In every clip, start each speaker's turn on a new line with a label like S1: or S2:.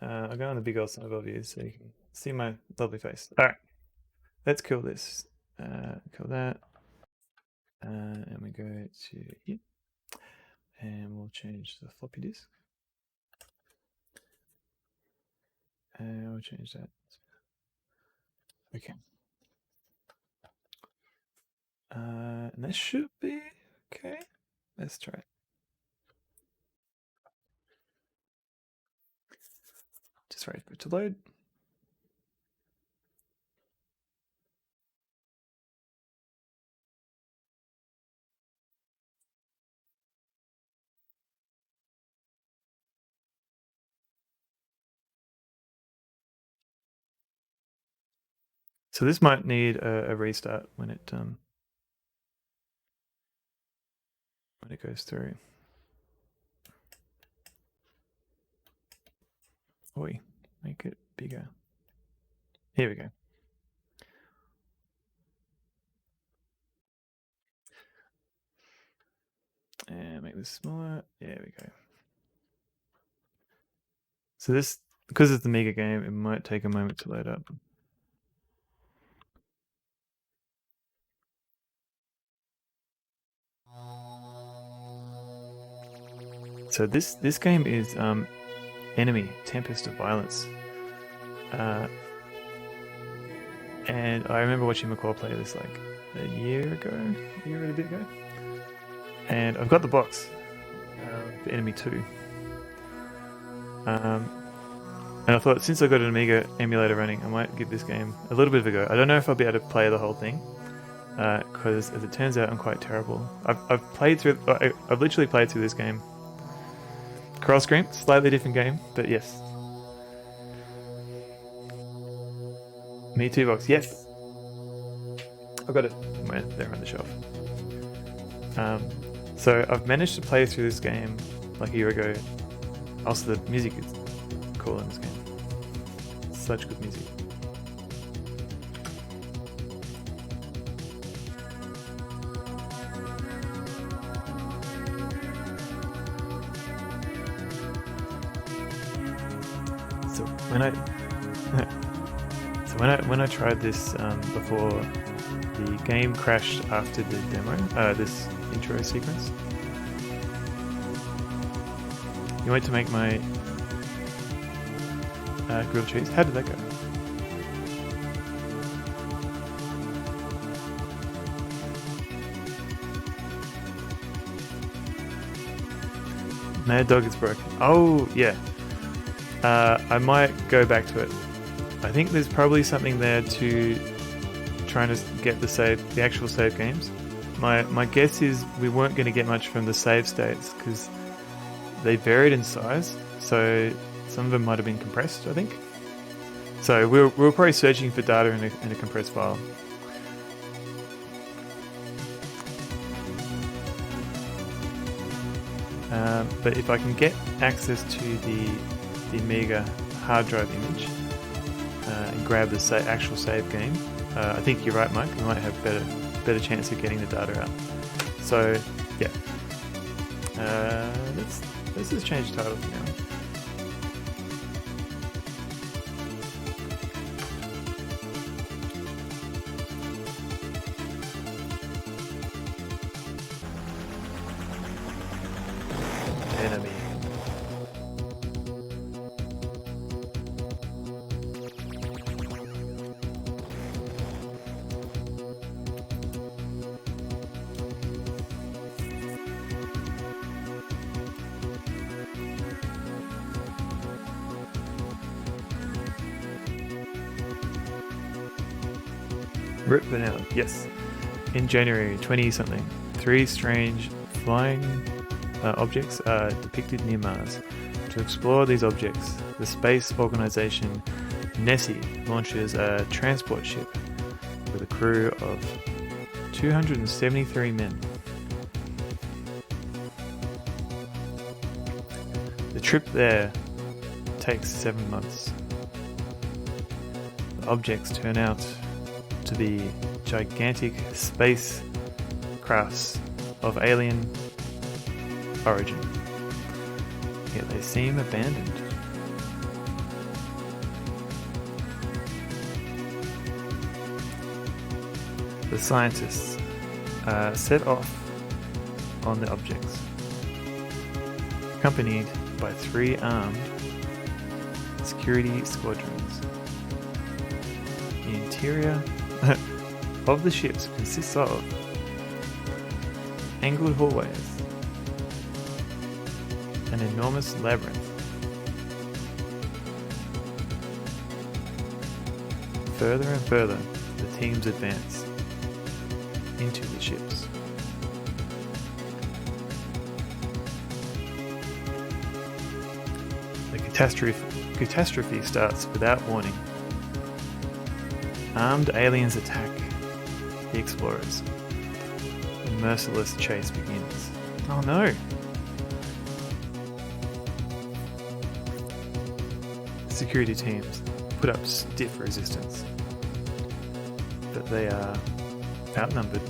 S1: I'll go on the big old side of you so you can see my lovely face. All right, let's kill this. Kill that. And we go to here. And we'll change the floppy disk. And we'll change that. Okay. And this should be okay. Let's try it. Just wait for it to load. So this might need a restart when it goes through. Oi, make it bigger. Here we go. And make this smaller. There we go. So this, because it's the Amiga game, it might take a moment to load up. So this game is Enemy, Tempest of Violence. And I remember watching McCall play this like a year and a bit ago. And I've got the box for Enemy 2. And I thought, since I got an Amiga emulator running, I might give this game a little bit of a go. I don't know if I'll be able to play the whole thing, because as it turns out, I'm quite terrible. I've literally played through this game. Cross Screen, slightly different game, but yes. Me Too box, yes. I've got it there on the shelf. So I've managed to play through this game like a year ago. Also, the music is cool in this game. Such good music. So when I tried this before, the game crashed after the demo. This intro sequence. You went to make my grilled cheese. How did that go? Mad Dog is broken. Oh yeah. I might go back to it. I think there's probably something there to trying to get the actual save games. My guess is we weren't going to get much from the save states because they varied in size, so some of them might have been compressed, I think. So we were probably searching for data in a compressed file. But if I can get access to the Amiga hard drive image and grab the actual save game, I think you're right, Mike. I might have better chance of getting the data out. So yeah, let's just change the title for now. Enemy. Rip Vanilla, yes. In January 20-something, 3 strange flying objects are depicted near Mars. To explore these objects, the space organization Nessie launches a transport ship with a crew of 273 men. The trip there takes 7 months. The objects turn out to be gigantic space crafts of alien origin, yet they seem abandoned. The scientists set off on the objects, accompanied by 3 armed security squadrons. The interior of the ships consists of angled hallways, an enormous labyrinth, further and further the teams advance into the ships. The catastrophe starts without warning. Armed aliens attack the explorers. The merciless chase begins. Oh no! Security teams put up stiff resistance, but they are outnumbered.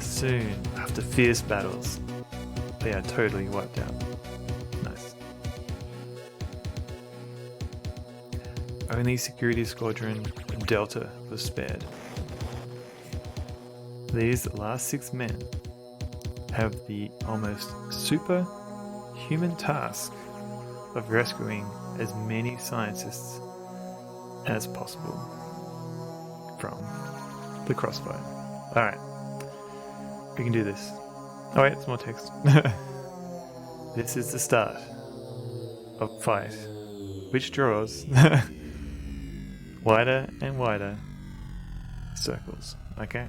S1: Soon, after fierce battles, they are totally wiped out. Nice. Only Security Squadron Delta was spared. These last 6 men have the almost superhuman task of rescuing as many scientists as possible from the crossfire. Alright, we can do this. Oh wait, it's more text. This is the start of fight, which draws wider and wider circles. Okay? ...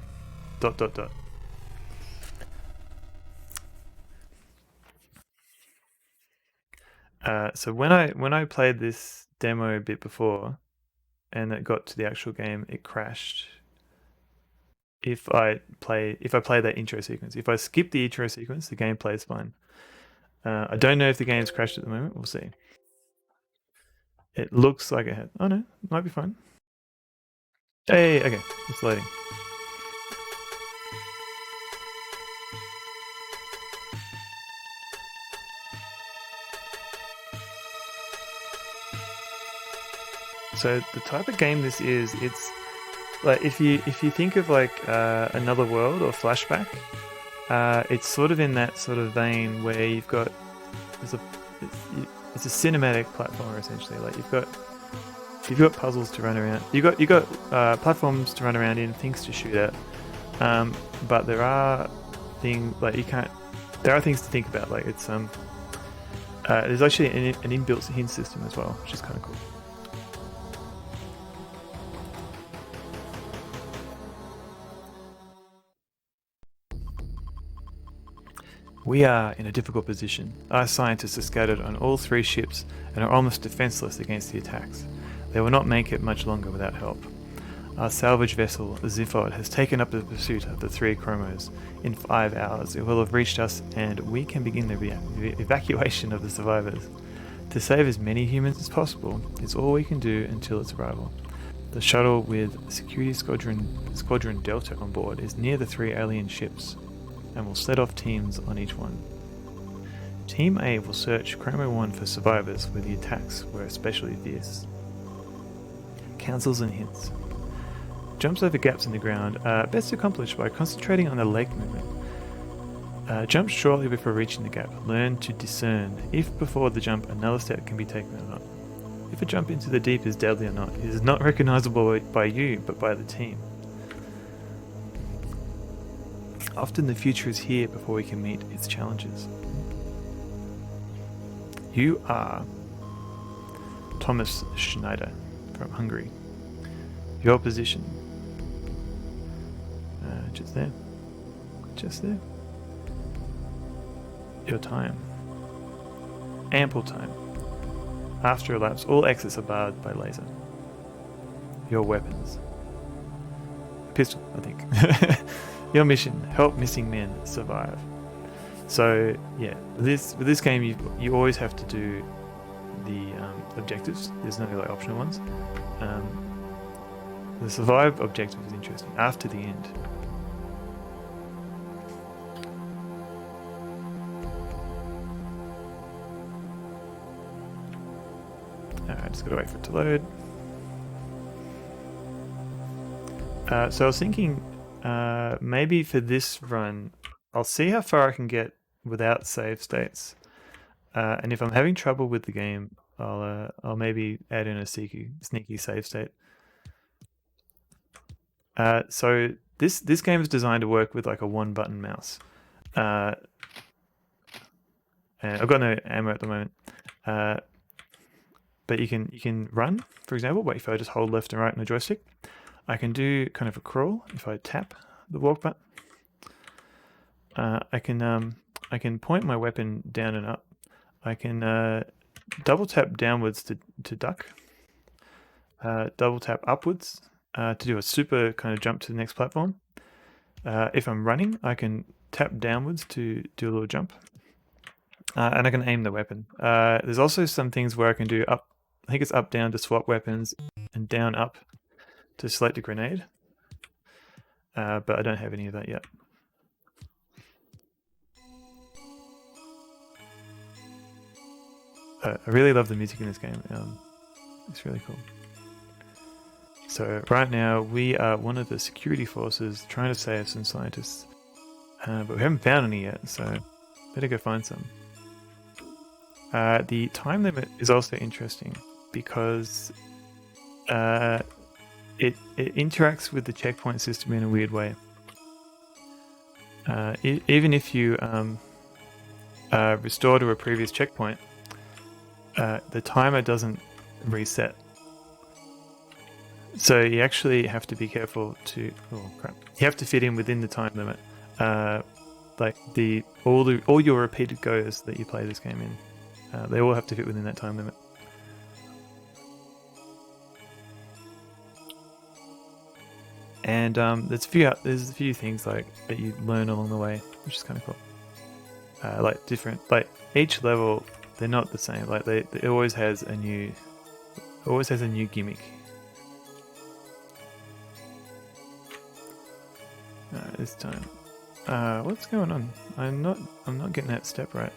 S1: So when I played this demo a bit before, and it got to the actual game, it crashed. If I play that intro sequence, if I skip the intro sequence, the game plays fine. I don't know if the game's crashed at the moment. We'll see. It looks like it had. Oh no, it might be fine. Hey, okay, it's loading. So the type of game this is, it's like if you think of like Another World or Flashback, it's sort of in that sort of vein where you've got it's a cinematic platformer essentially. Like you've got puzzles to run around, you got platforms to run around in, things to shoot at, but there are things like there are things to think about. Like it's there's actually an inbuilt hint system as well, which is kind of cool. We are in a difficult position. Our scientists are scattered on all 3 ships and are almost defenseless against the attacks. They will not make it much longer without help. Our salvage vessel, the Ziphod, has taken up the pursuit of the 3 chromos. In 5 hours, it will have reached us and we can begin the evacuation of the survivors. To save as many humans as possible is all we can do until its arrival. The shuttle with Security Squadron Delta on board is near the 3 alien ships, and will set off teams on each one. Team A will search Chromo 1 for survivors where the attacks were especially fierce. Counsels and hints. Jumps over gaps in the ground are best accomplished by concentrating on the leg movement. Jump shortly before reaching the gap. Learn to discern if before the jump another step can be taken or not. If a jump into the deep is deadly or not, it is not recognizable by you but by the team. Often the future is here before we can meet its challenges. You are Thomas Schneider from Hungary. Your position. Just there. Just there. Your time. Ample time. After a lapse, all exits are barred by laser. Your weapons. A pistol, I think. Your mission: help missing men survive. So yeah, with this game, you always have to do the objectives. There's no like optional ones. The survive objective is interesting after the end. Alright, just gotta wait for it to load. So I was thinking maybe for this run, I'll see how far I can get without save states. And if I'm having trouble with the game, I'll maybe add in a sneaky save state. So this game is designed to work with like a one button mouse. And I've got no ammo at the moment. But you can run, for example, if I just hold left and right on the joystick. I can do kind of a crawl if I tap the walk button. I can point my weapon down and up. I can double tap downwards to duck. Double tap upwards to do a super kind of jump to the next platform. If I'm running, I can tap downwards to do a little jump. And I can aim the weapon. There's also some things where I can do up. I think it's up down to swap weapons and down up to select a grenade. But I don't have any of that yet. I really love the music in this game. It's really cool. So right now we are one of the security forces trying to save some scientists, but we haven't found any yet, so better go find some. The time limit is also interesting because it interacts with the checkpoint system in a weird way. Even if you restore to a previous checkpoint, the timer doesn't reset. So you actually have to be careful to. Oh crap! You have to fit in within the time limit. Like all your repeated goes that you play this game in, they all have to fit within that time limit. And there's a few things like that you learn along the way, which is kind of cool. Like each level, they're not the same. Like it always has a new gimmick. This time, what's going on? I'm not getting that step right.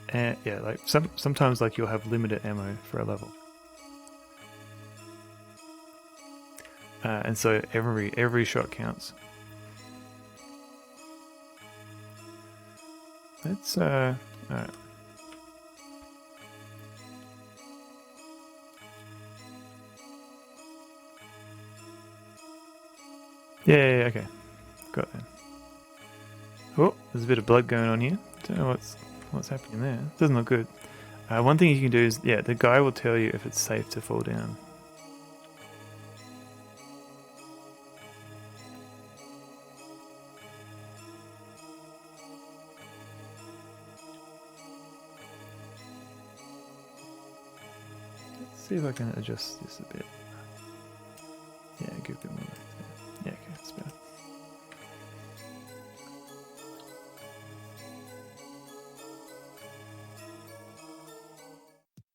S1: And yeah, like sometimes like you'll have limited ammo for a level, and so every shot counts. Let's alright. Yeah, okay, got that. Oh, there's a bit of blood going on here. Don't know what's happening there. Doesn't look good. One thing you can do is, yeah, the guy will tell you if it's safe to fall down. Let's see if I can adjust this a bit. Yeah, give it more. Yeah, okay, that's better.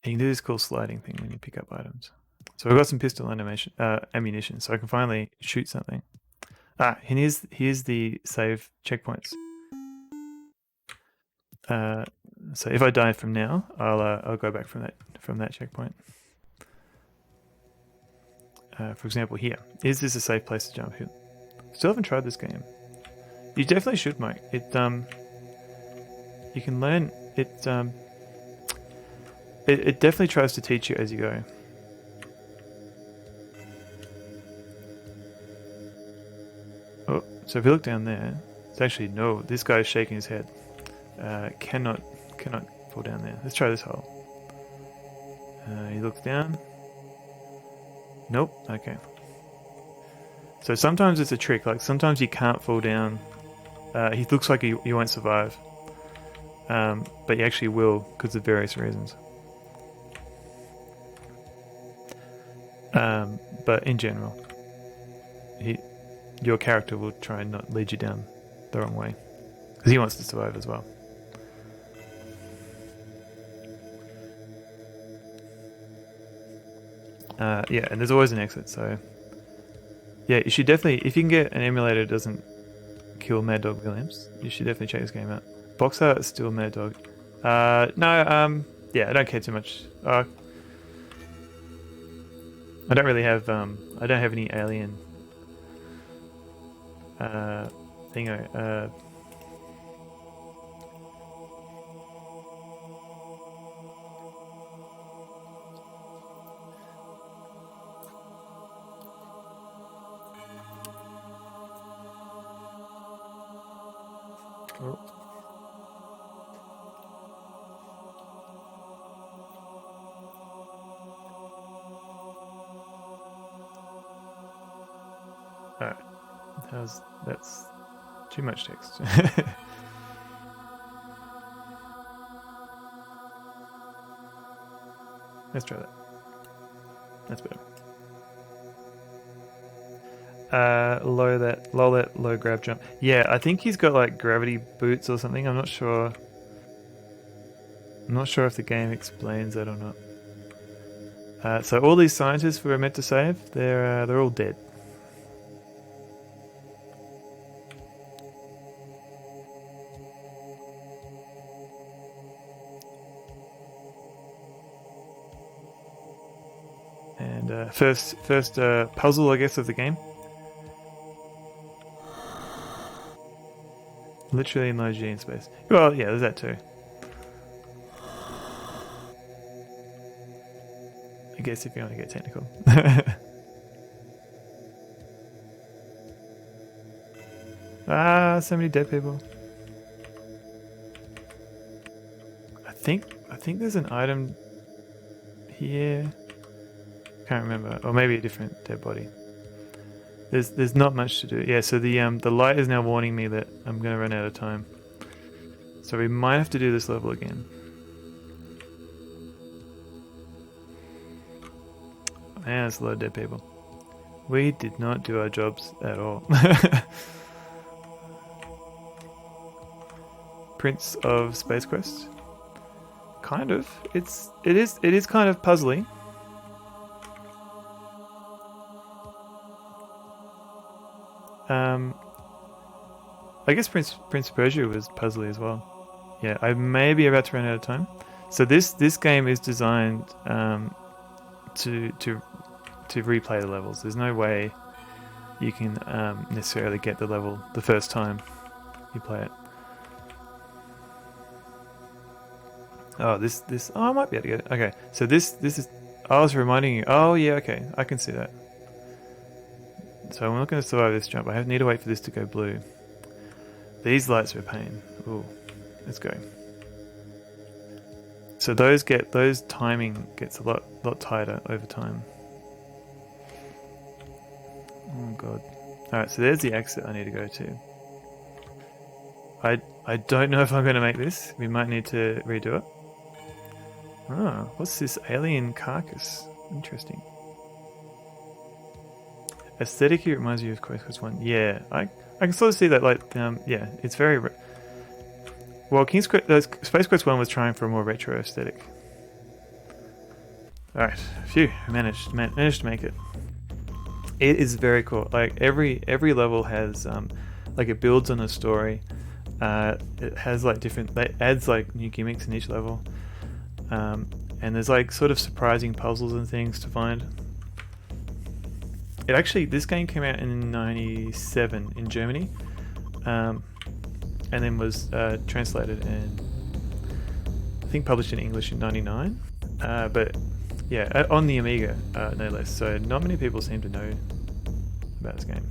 S1: You can do this cool sliding thing when you pick up items. So I've got some pistol ammunition, so I can finally shoot something. And here's the save checkpoints. So if I die from now, I'll go back from that checkpoint. For example, here, is this a safe place to jump? Still haven't tried this game. You definitely should, Mike. You can learn it. It definitely tries to teach you as you go. Oh, so if you look down there, it's actually no. This guy is shaking his head. Cannot fall down there. Let's try this hole. He looks down. Nope. Okay. So sometimes it's a trick. Like sometimes you can't fall down. He looks like you won't survive, but you actually will because of various reasons. But in general, your character will try and not lead you down the wrong way because he wants to survive as well. Yeah, and there's always an exit, so yeah, you should definitely, if you can get an emulator that doesn't kill Mad Dog Williams. You should definitely check this game out. Box art is still Mad Dog. No, yeah, I don't care too much. I don't really have, I don't have any alien, thingo, oh. Alright, that's too much text. Let's try that. That's better. Low grab jump. Yeah, I think he's got like gravity boots or something. I'm not sure. I'm not sure if the game explains that or not. So all these scientists we were meant to save, they're all dead. And first puzzle, I guess, of the game. Literally emoji in space. Well, yeah, there's that too. I guess if you want to get technical. So many dead people. I think there's an item here. Can't remember, or maybe a different dead body. There's not much to do. Yeah, so the light is now warning me that I'm gonna run out of time. So we might have to do this level again. Man, there's a lot of dead people. We did not do our jobs at all. Prince of Space Quest. Kind of. It is kind of puzzly. I guess Prince of Persia was puzzly as well. Yeah, I may be about to run out of time. So this game is designed to replay the levels. There's no way you can necessarily get the level the first time you play it. Oh, this I might be able to get it. Okay, so this is. I was reminding you. Oh yeah, okay, I can see that. So I'm not going to survive this jump. I need to wait for this to go blue. These lights are a pain. Ooh, let's go. So those timing gets a lot tighter over time. Oh god. Alright, so there's the exit I need to go to. I don't know if I'm going to make this. We might need to redo it. Oh, what's this alien carcass? Interesting. Aesthetically, it reminds you of Quest 1. Yeah, I can sort of see that. Like, yeah, it's very. Well, Space Quest 1 was trying for a more retro aesthetic. All right, phew, managed to make it. It is very cool. Like every level has, like it builds on a story. It has like it adds like new gimmicks in each level, and there's like sort of surprising puzzles and things to find. This game came out in '97 in Germany, and then was translated and I think published in English in '99. But yeah, on the Amiga, no less. So not many people seem to know about this game.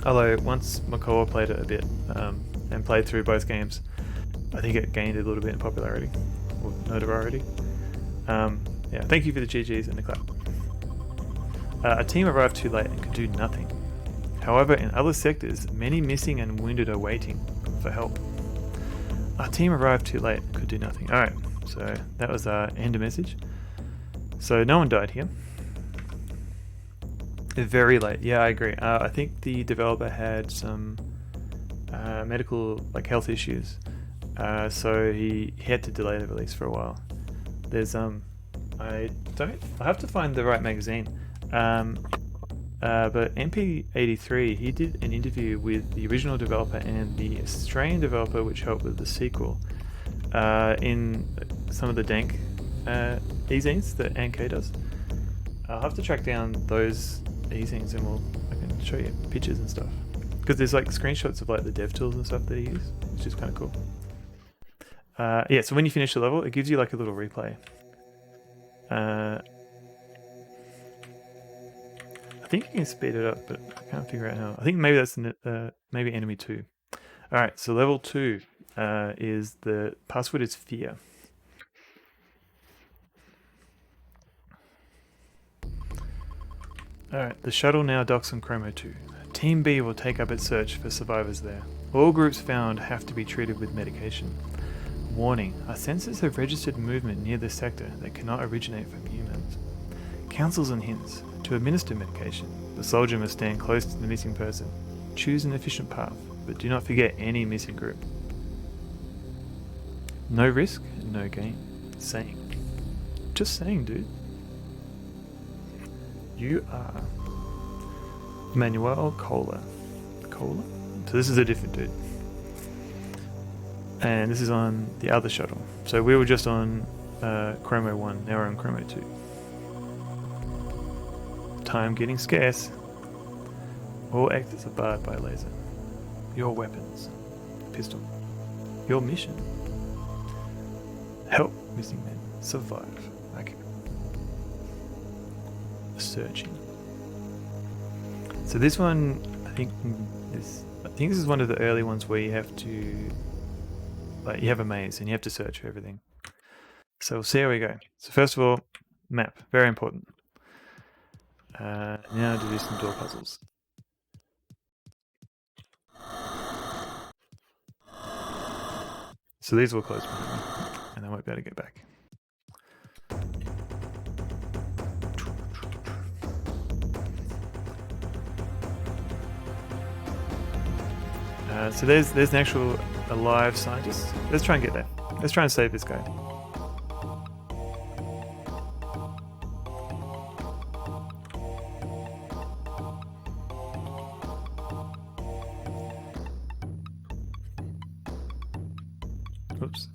S1: Although once McCall played it a bit and played through both games, I think it gained a little bit in popularity or notoriety. Yeah, thank you for the GGs and the clap. A team arrived too late and could do nothing. However, in other sectors, many missing and wounded are waiting for help. Our team arrived too late and could do nothing. Alright, so that was our end message. So no one died here. Very late. Yeah, I agree. I think the developer had some medical, like health issues, so he had to delay the release for a while. There's I have to find the right magazine. But MP83, he did an interview with the original developer and the Australian developer, which helped with the sequel, in some of the dank e-zines that NK does. I'll have to track down those e-zines and I can show you pictures and stuff. Because there's like screenshots of like the dev tools and stuff that he used, which is kind of cool. Yeah, so when you finish the level, it gives you like a little replay. I think you can speed it up, but I can't figure out how. I think maybe that's maybe enemy 2. All right, so level 2 is the password is fear. Alright, the shuttle now docks on Chromo 2. Team B will take up its search for survivors there. All groups found have to be treated with medication. Warning, our sensors have registered movement near this sector that cannot originate from humans. Counsels and hints. To administer medication, the soldier must stand close to the missing person. Choose an efficient path, but do not forget any missing group. No risk, no gain. Saying. Just saying, dude. You are Manuel Cola. Cola? So this is a different dude. And this is on the other shuttle. So we were just on Chromo 1, now we're on Chromo 2. Time getting scarce. All exits are barred by laser. Your weapons. Pistol. Your mission. Help missing men. Survive. Okay. Searching. So this one, I think this is one of the early ones where you have to, like, you have a maze and you have to search for everything. So we'll see how we go. So first of all, map, very important. Now to do some door puzzles. So these will close behind me, and I won't be able to get back. So there's an actual alive scientist. Let's try and get there. Let's try and save this guy. Oops.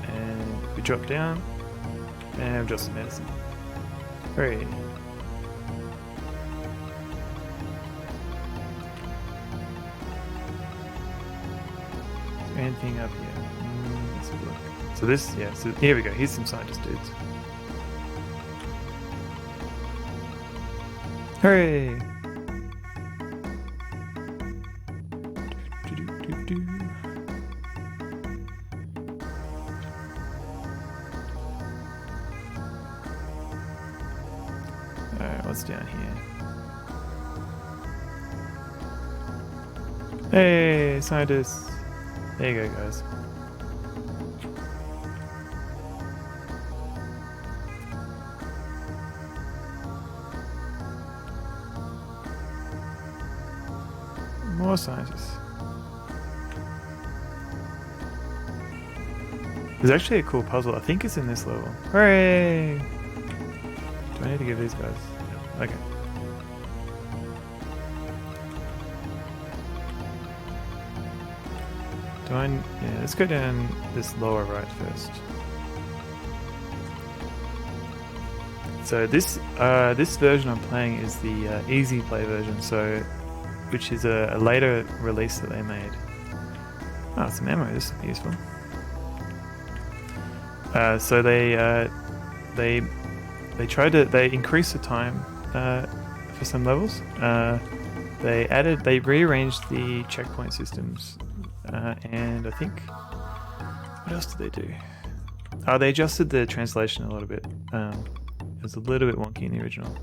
S1: And we drop down and we've got some medicine. Hooray. Anything up here? Let's have a look. So this, yeah, so here we go. Here's some scientist dudes. Hooray! Alright, what's down here? Hey, scientists! There you go, guys. More scientists. There's actually a cool puzzle. I think it's in this level. Hooray! Do I need to give these guys? Okay. Yeah, let's go down this lower right first. So this version I'm playing is the easy play version, so which is a later release that they made. Oh, some ammo. This would be useful. So they increased the time for some levels. They rearranged the checkpoint systems. And I think, what else did they do? Oh, they adjusted the translation a little bit. It was a little bit wonky in the original.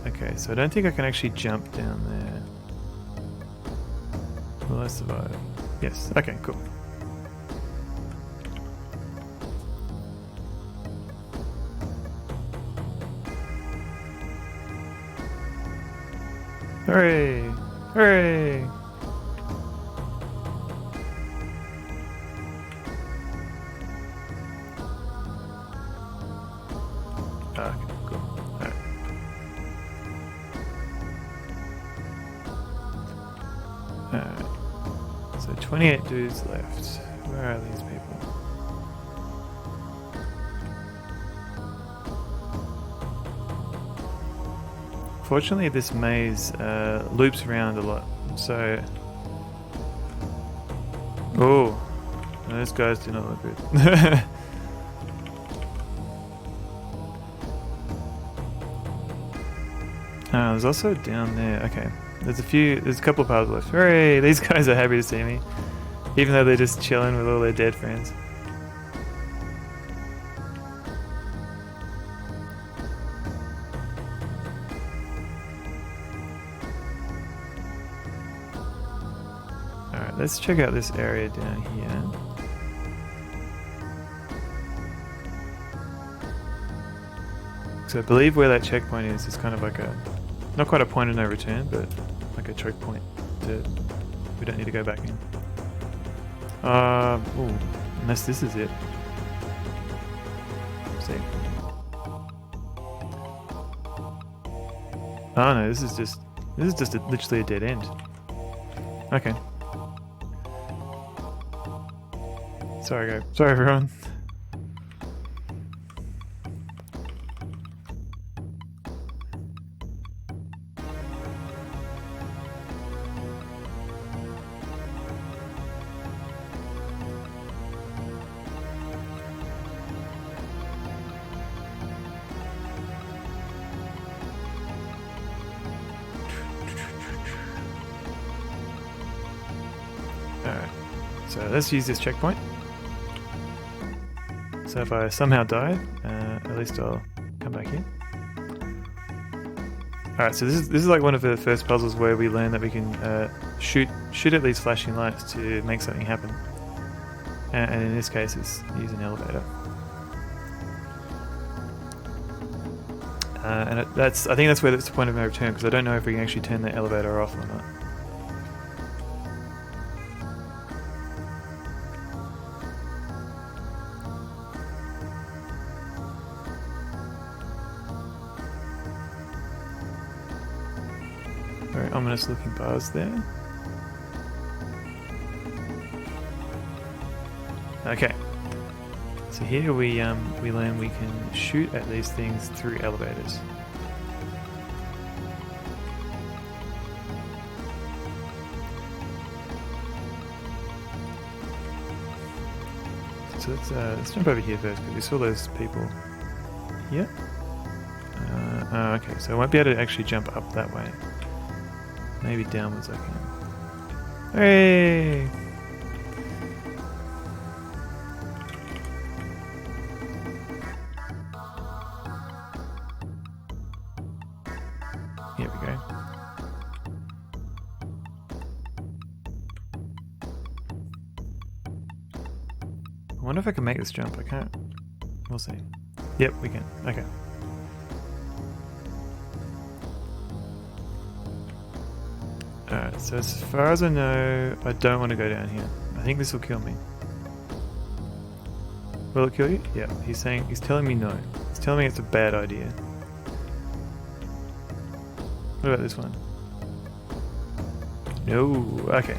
S1: Okay, so I don't think I can actually jump down there. Will I survive? Yes, okay, cool. Hooray! Hooray! Okay, cool. Alright. Alright. So 28 dudes left. Where are these people? Fortunately, this maze loops around a lot, so... Oh, those guys do not look good. There's also down there. Okay, there's a couple of puzzles left. Hooray! These guys are happy to see me, even though they're just chilling with all their dead friends. Alright, let's check out this area down here. So I believe where that checkpoint is kind of like a, not quite a point of no return, but like a choke point. We don't need to go back in. Ooh, unless this is it. Let's see. Oh no, this is just literally a dead end. Okay. Sorry everyone. Alright, so let's use this checkpoint. So if I somehow die, at least I'll come back here. Alright, so this is like one of the first puzzles where we learn that we can shoot at these flashing lights to make something happen. And in this case, it's use an elevator. And I think that's where it's the point of no return, because I don't know if we can actually turn the elevator off or not. Very ominous looking bars there. Okay. So here we learn we can shoot at these things through elevators. So let's jump over here first, because we saw those people here. Okay, so I won't be able to actually jump up that way. Maybe downwards I can. Hey! Here we go. I wonder if I can make this jump. I can't. We'll see. Yep, we can. Okay. Alright, so as far as I know, I don't want to go down here. I think this will kill me. Will it kill you? Yeah, he's telling me no. He's telling me it's a bad idea. What about this one? No, okay.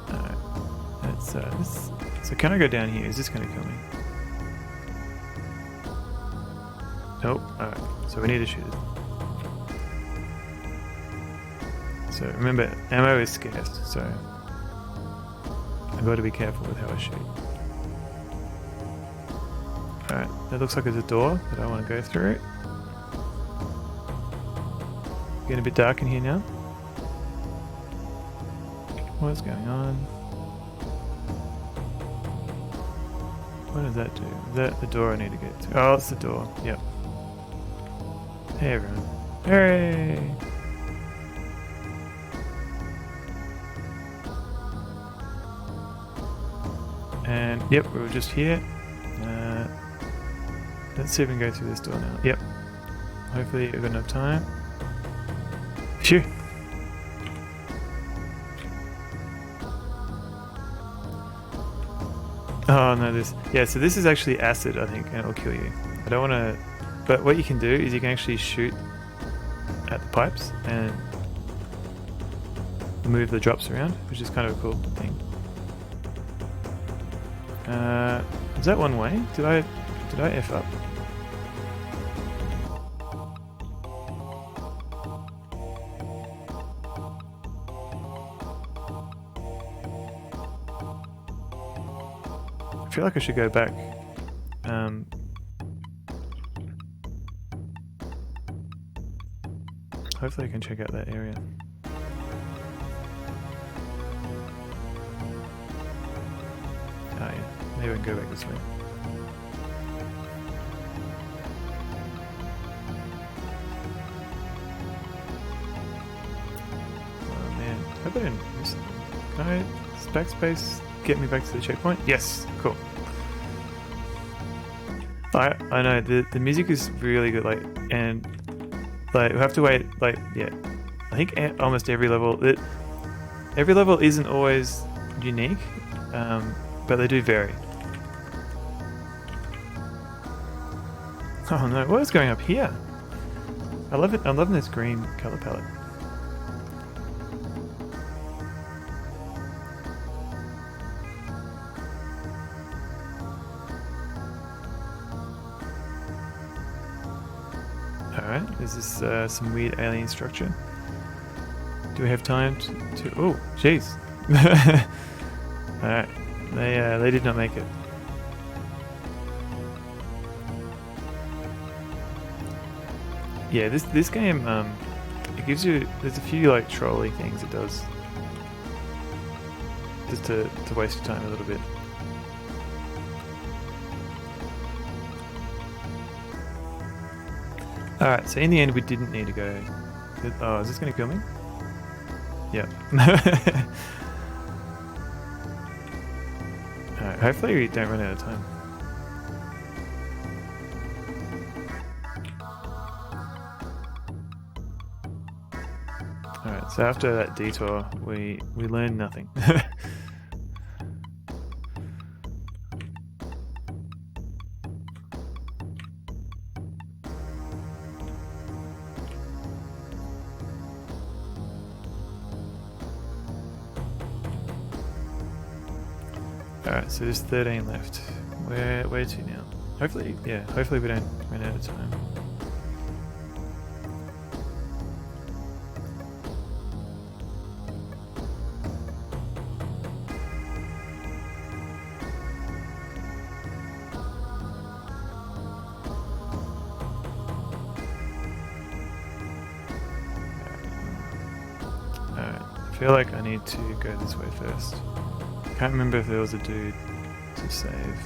S1: Alright, that's this. So can I go down here? Is this going to kill me? Nope. Alright, so we need to shoot it. So remember, ammo is scarce, so I've got to be careful with how I shoot. Alright, that looks like there's a door that I want to go through. Getting a bit dark in here now. What's going on? What does that do? Is that the door I need to get to? Oh, it's the door. Yep. Hey everyone. Hooray! And yep, we were just here. Let's see if we can go through this door now. Yep. Hopefully you've got enough time. Phew. Oh no, this. Yeah, so this is actually acid, I think, and it'll kill you. I don't want to. But what you can do is you can actually shoot at the pipes and move the drops around, which is kind of a cool thing. Is that one way? Did I F up? I feel like I should go back. Hopefully I can check out that area. Oh yeah, maybe I can go back this way. Oh man, I hope I didn't miss something. Can I backspace get me back to the checkpoint? Yes, cool. I know the music is really good, like, and like we have to wait, like, yeah. I think almost every level isn't always unique, but they do vary. Oh no, what is going up here? I love it. I'm loving this green color palette. Alright, is this some weird alien structure? Do we have time to oh, jeez. Alright, they did not make it. Yeah, this game, it gives you, there's a few like trolly things it does. Just to waste your time a little bit. Alright, so in the end we didn't need to go. Oh, is this going to kill me? Yeah. Alright, hopefully we don't run out of time. Alright, so after that detour, we learned nothing. Alright, so there's 13 left. Where to now? Hopefully, yeah, hopefully we don't run out of time. Alright, I feel like I need to go this way first. Can't remember if there was a dude to save.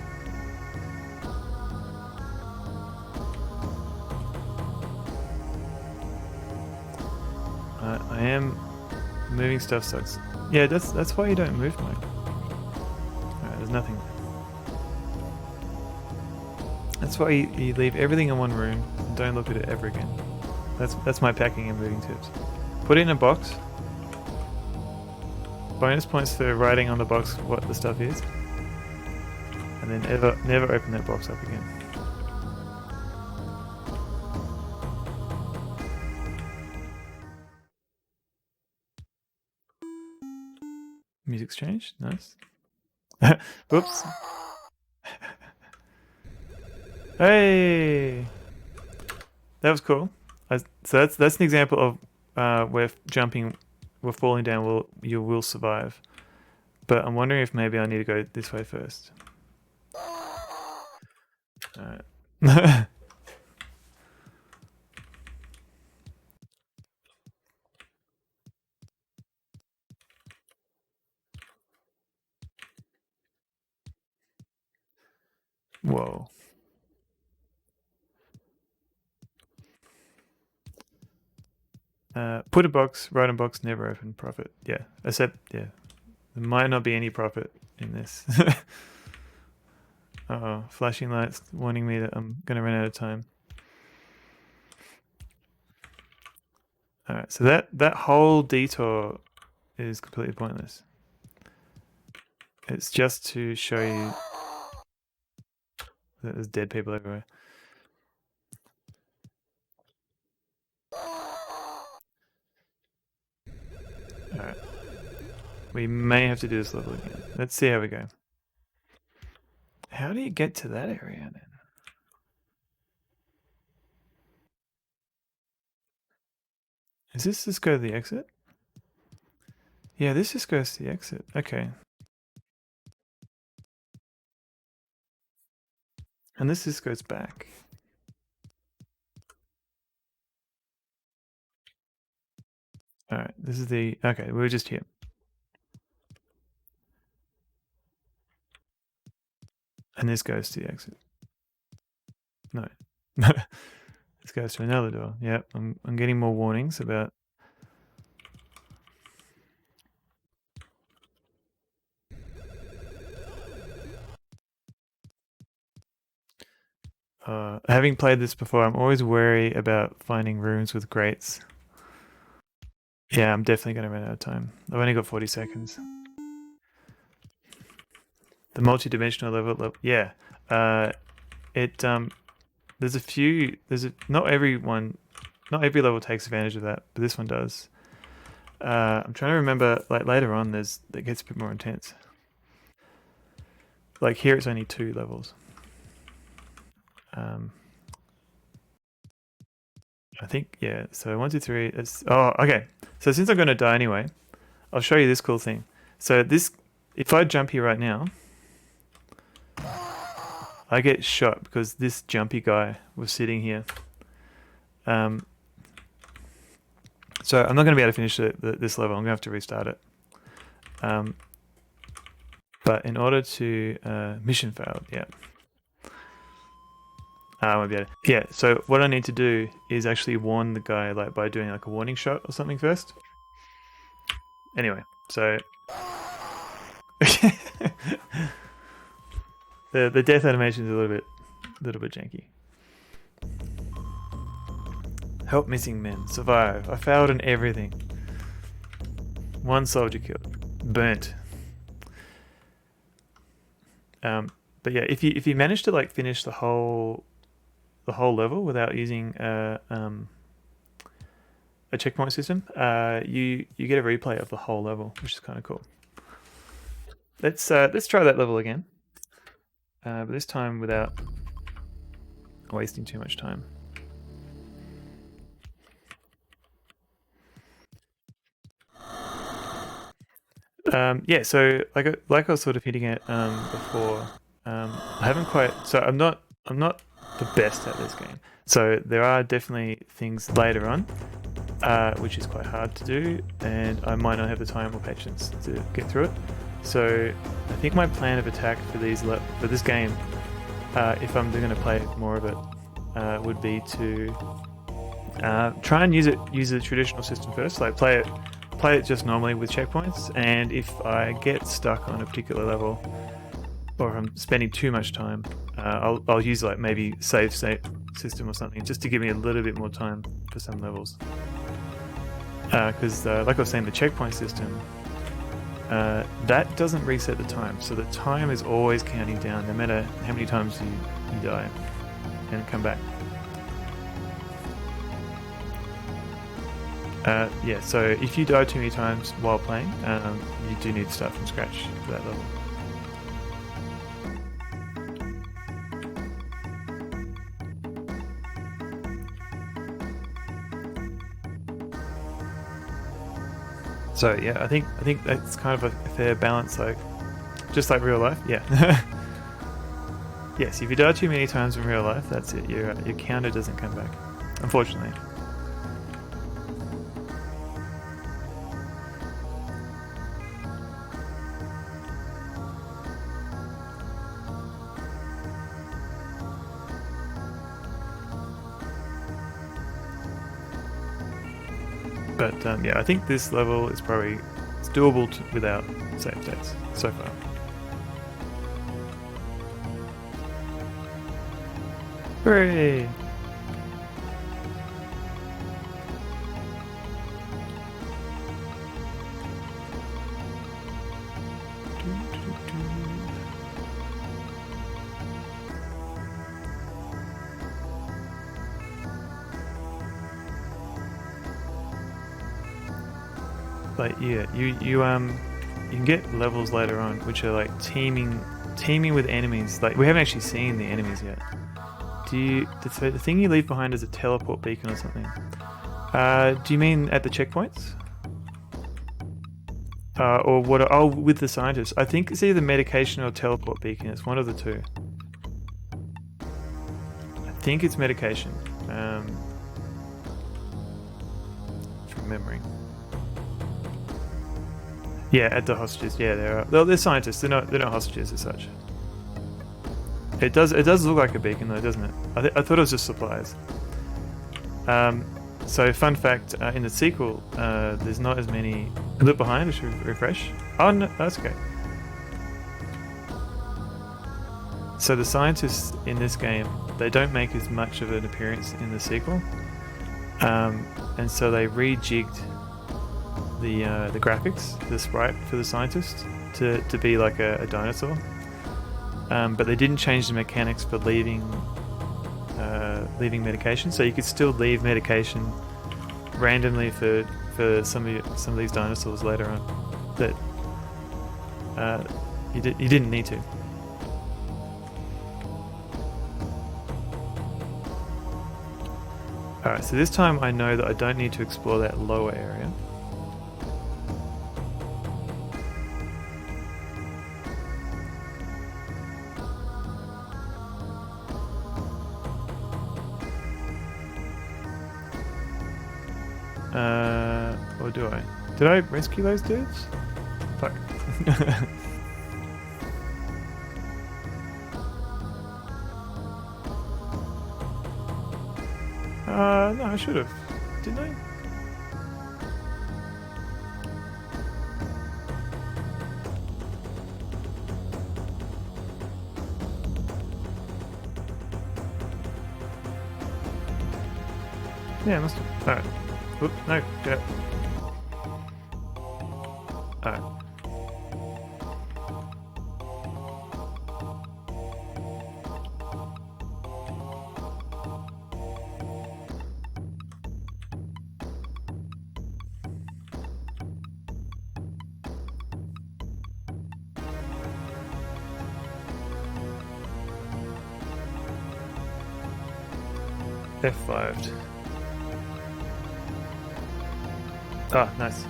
S1: I am moving stuff, so it's, yeah, that's why you don't move, Mike. Alright, there's nothing. That's why you leave everything in one room and don't look at it ever again. That's my packing and moving tips. Put it in a box. Bonus points for writing on the box what the stuff is, and then never open that box up again. Music's changed, nice. Whoops. Hey, that was cool. So that's an example of where jumping. We're falling down, you will survive. But I'm wondering if maybe I need to go this way first. Alright. Whoa. Put a box, write a box, never open, profit. Yeah, except, yeah. There might not be any profit in this. Uh-oh, flashing lights warning me that I'm going to run out of time. All right, so that whole detour is completely pointless. It's just to show you that there's dead people everywhere. All right, we may have to do this level again. Let's see how we go. How do you get to that area then? Is this just go to the exit? Yeah, this just goes to the exit. Okay. And this just goes back. All right, this is the, okay, we were just here. And this goes to the exit. No. This goes to another door. Yep, I'm getting more warnings about. Having played this before, I'm always wary about finding rooms with grates. Yeah, I'm definitely going to run out of time. I've only got 40 seconds. The multi-dimensional level, yeah. There's a few. Not every level takes advantage of that, but this one does. I'm trying to remember. Like later on, it gets a bit more intense. Like here, it's only 2 levels. I think, yeah. So 1, 2, 3. Okay. So since I'm going to die anyway, I'll show you this cool thing. So if I jump here right now, I get shot because this jumpy guy was sitting here. So I'm not going to be able to finish this level. I'm going to have to restart it. But in order to mission failed, yeah. I won't be able to. Yeah. So what I need to do is actually warn the guy, like by doing like a warning shot or something first. Anyway, so the death animation is a little bit janky. Help missing men. Survive. I failed in everything. 1 soldier killed. Burnt. But yeah, if you manage to like finish the whole level without using a checkpoint system, you get a replay of the whole level, which is kind of cool. Let's try that level again, but this time without wasting too much time. Yeah, so like I was sort of hitting it before. I haven't quite. So I'm not the best at this game. So there are definitely things later on, which is quite hard to do, and I might not have the time or patience to get through it. So I think my plan of attack for this game, if I'm going to play more of it, would be to try and use the traditional system first. Like play it just normally with checkpoints, and if I get stuck on a particular level, or if I'm spending too much time, I'll use like maybe save system or something just to give me a little bit more time for some levels. Because like I was saying, the checkpoint system that doesn't reset the time, so the time is always counting down no matter how many times you die and come back. Yeah, so if you die too many times while playing, you do need to start from scratch for that level. So yeah, I think that's kind of a fair balance, like just like real life. Yeah. Yes, if you die too many times in real life, that's it. Your counter doesn't come back, unfortunately. But yeah, I think this level is probably doable without save states so far. Hooray! But yeah, you can get levels later on which are like teeming with enemies. Like we haven't actually seen the enemies yet. The thing you leave behind is a teleport beacon or something? Do you mean at the checkpoints? Or what? Oh, with the scientists. I think it's either medication or teleport beacon. It's one of the two. I think it's medication. From memory. Yeah, at the hostages. Yeah, they're scientists. They're not hostages as such. It does look like a beacon though, doesn't it? I thought it was just supplies. So fun fact: in the sequel, there's not as many. Look behind. I should refresh. Oh no, that's okay. So the scientists in this game, they don't make as much of an appearance in the sequel, and so they rejigged the graphics, the sprite for the scientists to be like a dinosaur. But they didn't change the mechanics for leaving medication, so you could still leave medication randomly for some of these dinosaurs later on that you didn't need to. Alright, so this time I know that I don't need to explore that lower area. Or do I? Did I rescue those dudes? Fuck. No, I should have. Didn't I? Yeah, I must have. Alright. Oop, no, get up. Alright. F5'd. Ah, nice.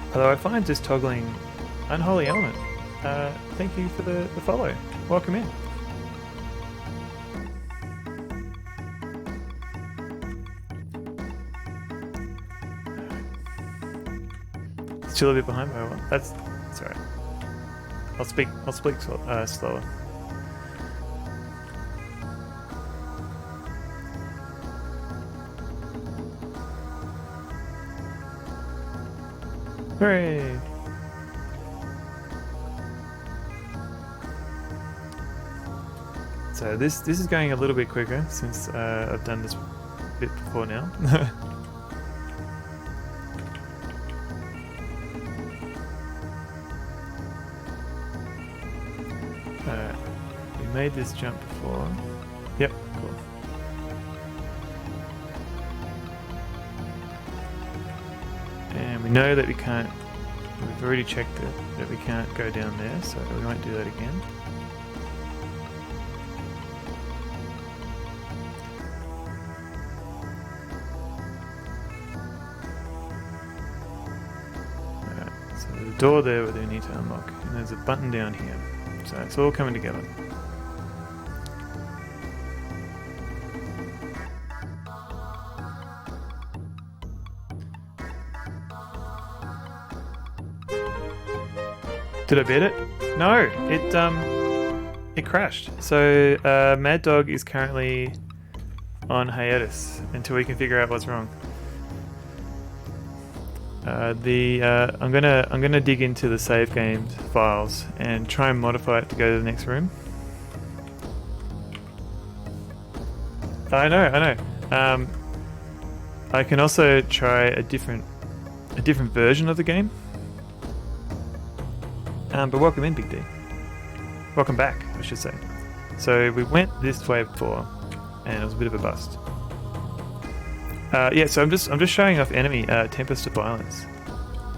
S1: Although I find just toggling unholy element. Thank you for the follow. Welcome in. Still a bit behind by one. That's alright. I'll speak slower. Hooray! So this is going a little bit quicker since I've done this bit before now. We made this jump before. Yep, cool. And we know that we can't, we've already checked it, that we can't go down there, so we won't do that again. Alright, so there's a door there that we need to unlock, and there's a button down here. So it's all coming together. Did I beat it? No, it crashed. So Mad Dog is currently on hiatus until we can figure out what's wrong. I'm gonna dig into the save games files and try and modify it to go to the next room. I know. I can also try a different version of the game. But welcome in, Big D. Welcome back, I should say. So we went this way before, and it was a bit of a bust. Yeah, so I'm just showing off Enemy, Tempest of Violence.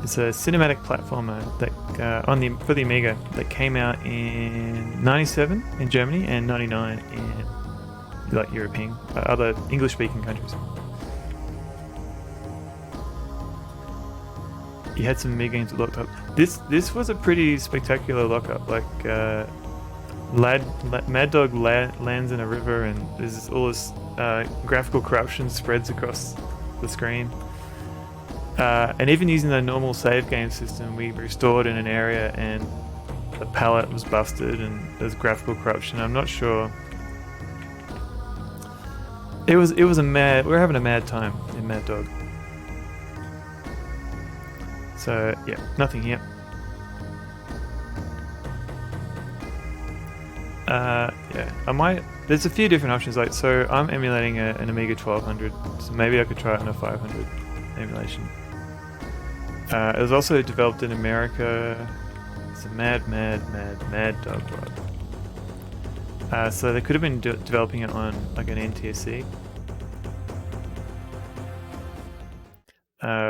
S1: It's a cinematic platformer that for the Amiga that came out in '97 in Germany and '99 in like European, other English-speaking countries. You had some Amiga games that locked up. This was a pretty spectacular lockup. Like Mad Dog lands in a river, and there's all this graphical corruption spreads across the screen. And even using the normal save game system, we restored in an area and the palette was busted and there's graphical corruption. I'm not sure. We were having a mad time in Mad Dog. So yeah, nothing here. Yeah, there's a few different options. Like, so I'm emulating an Amiga 1200, so maybe I could try it on a 500 emulation. It was also developed in America. It's a mad dog world. So they could have been developing it on like an NTSC,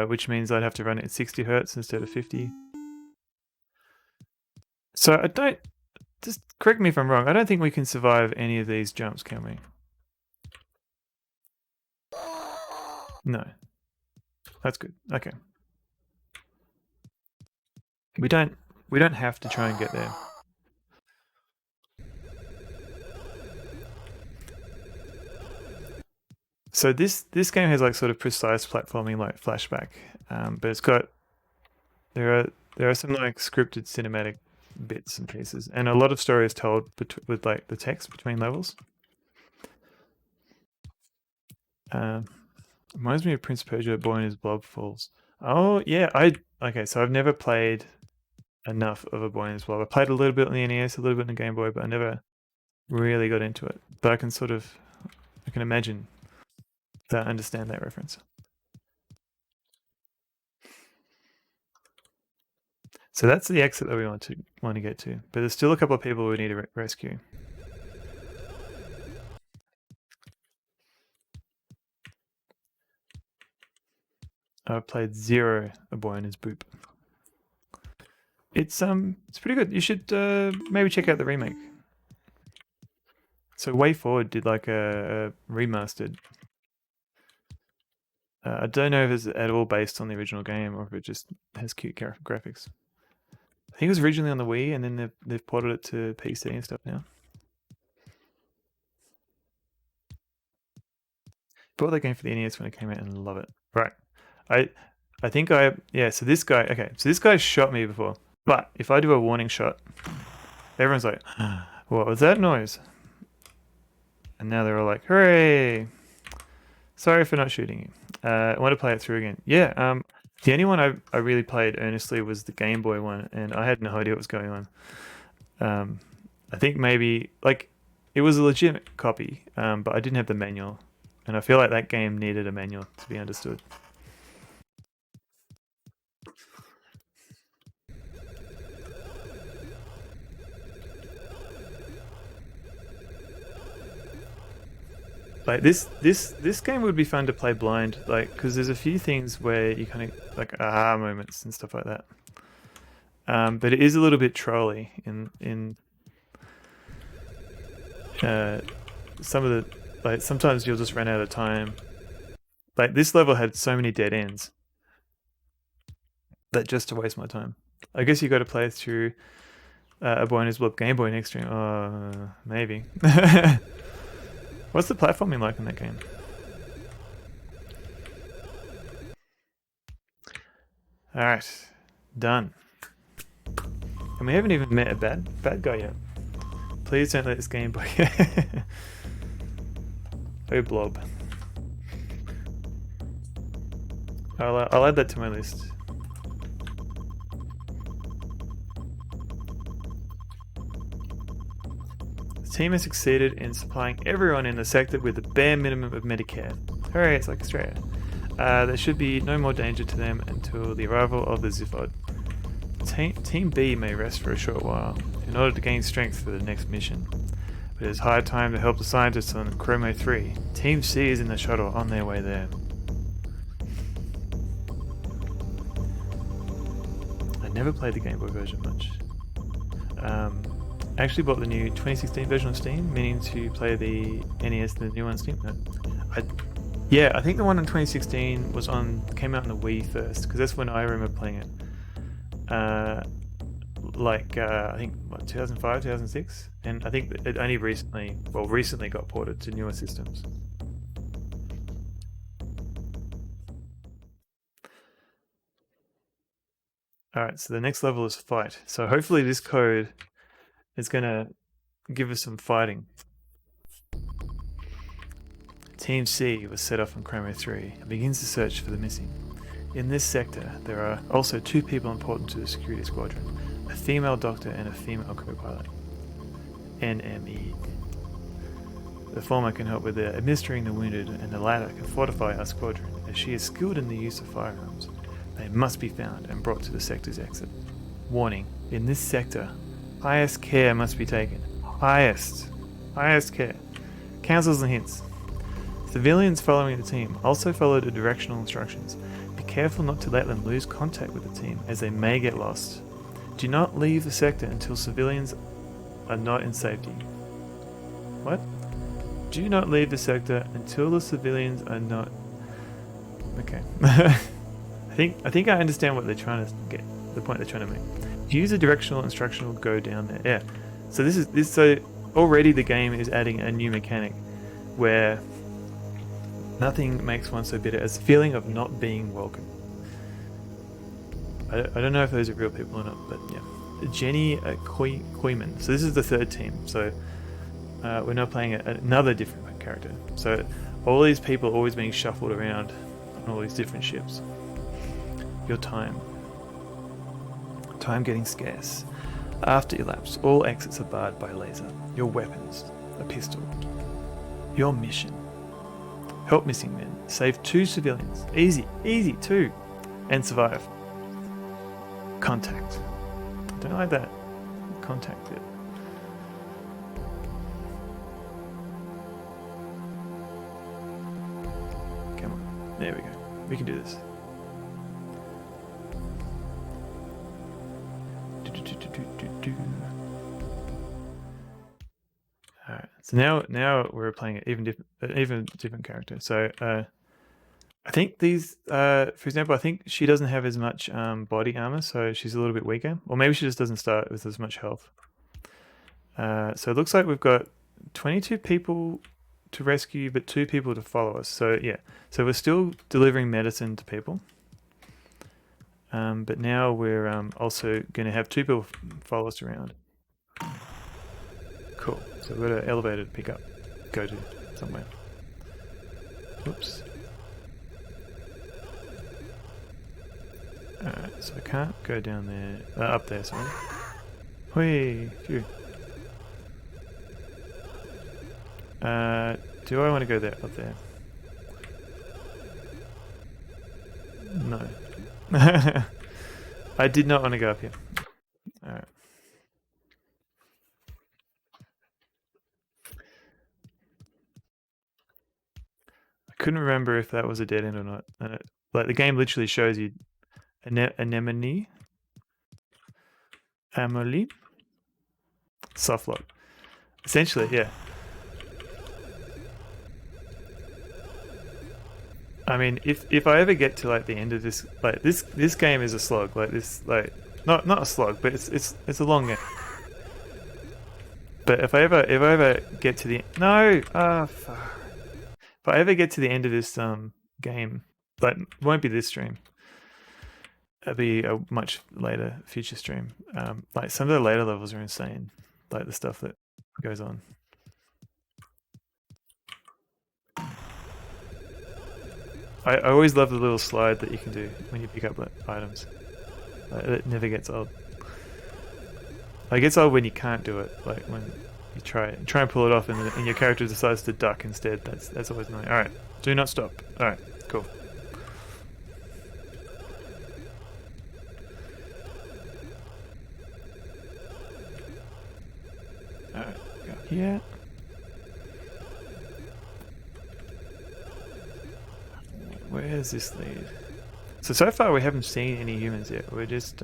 S1: which means I'd have to run it at 60 Hertz instead of 50. So just correct me if I'm wrong, I don't think we can survive any of these jumps, can we? No. That's good. Okay. We don't have to try and get there. So this game has like sort of precise platforming like flashback, but it's got there are some like scripted cinematic bits and pieces, and a lot of story is told with like the text between levels. Reminds me of Prince Persia, Boy and His Blob Falls. Oh yeah, okay. So I've never played enough of a Boy and His Blob. I played a little bit on the NES, a little bit on the Game Boy, but I never really got into it. But I can imagine that I understand that reference. So that's the exit that we want to get to, but there's still a couple of people we need to rescue. I've played zero A Boy and His Boop. It's pretty good. You should maybe check out the remake. So Way Forward did like a remastered. I don't know if it's at all based on the original game or if it just has cute graphics. I think it was originally on the Wii, and then they've ported it to PC and stuff now. Bought that game for the NES when it came out and love it. Right. So this guy shot me before. But if I do a warning shot, everyone's like, what was that noise? And now they're all like, hooray! Sorry for not shooting you. I want to play it through again. Yeah, the only one I really played earnestly was the Game Boy one, and I had no idea what was going on. I think maybe, like, it was a legitimate copy, but I didn't have the manual. And I feel like that game needed a manual to be understood. Like this game would be fun to play blind, like, because there's a few things where you kind of like aha moments and stuff like that. But it is a little bit trolly in some of the, like, sometimes you'll just run out of time. Like this level had so many dead ends that just to waste my time. I guess you got to play through A Boy and His Blob Game Boy next stream. Oh, maybe. What's the platforming like in that game? Alright, done. And we haven't even met a bad guy yet. Please don't let this game play. Oh, Blob. I'll add that to my list. The team has succeeded in supplying everyone in the sector with the bare minimum of Medicare. Hooray, it's like Australia. There should be no more danger to them until the arrival of the Ziphod. Team B may rest for a short while in order to gain strength for the next mission. But it is high time to help the scientists on Chromo 3. Team C is in the shuttle on their way there. I never played the Game Boy version much. I actually bought the new 2016 version on Steam, meaning to play the NES, the new one on Steam. No. I think the one in 2016 came out on the Wii first, because that's when I remember playing it. I think 2005, 2006, and I think it only recently got ported to newer systems. Alright, so the next level is fight. So hopefully this code is going to give us some fighting. Team C was set off on Chromo 3 and begins the search for the missing. In this sector, there are also two people important to the security squadron, a female doctor and a female co-pilot. NME. The former can help with administering the wounded, and the latter can fortify our squadron, as she is skilled in the use of firearms. They must be found and brought to the sector's exit. Warning, in this sector, highest care must be taken. Highest care. Counsels and hints. Civilians following the team also follow the directional instructions. Be careful not to let them lose contact with the team, as they may get lost. Do not leave the sector until civilians are not in safety. What? Do not leave the sector until the civilians are not... Okay. I think I understand what they're trying to get, the point they're trying to make. Use a directional instruction will go down there. Yeah. So already the game is adding a new mechanic where nothing makes one so bitter as the feeling of not being welcome. I don't know if those are real people or not, but yeah. Jenny Koyman. So this is the third team. So we're now playing another different character. So all these people are always being shuffled around on all these different ships. Your time. Time getting scarce. After elapse, all exits are barred by laser. Your weapons. A pistol. Your mission. Help missing men. Save 2 civilians. Easy, 2. And survive. Contact. Don't like that. Contact it. Come on. There we go. We can do this. Alright, so now we're playing an even different character. So I think these, for example, I think she doesn't have as much body armor, so she's a little bit weaker, or maybe she just doesn't start with as much health. So it looks like we've got 22 people to rescue, but 2 people to follow us. So yeah, so we're still delivering medicine to people. But now we're also going to have 2 people follow us around. Cool. So we've got an elevator to go to somewhere. Oops. Alright, so I can't go down there. Up there, sorry. Whee! Phew. Do I want to go there? Up there? No. I did not want to go up here. Alright. I couldn't remember if that was a dead end or not. Like the game literally shows you anemone, Amelie, softlock. Essentially, yeah. I mean, if I ever get to like the end of this, like this game is a slog. Like this, like not a slog, but it's a long game. But if I ever get to the if I ever get to the end of this game, like it won't be this stream. It'll be a much later future stream. Like some of the later levels are insane. Like the stuff that goes on. I always love the little slide that you can do when you pick up items. It never gets old. It gets old when you can't do it. Like when you try and pull it off, and your character decides to duck instead. That's always annoying. All right, do not stop. All right, cool. All right, go here. Where's this lead? So far we haven't seen any humans yet. We're just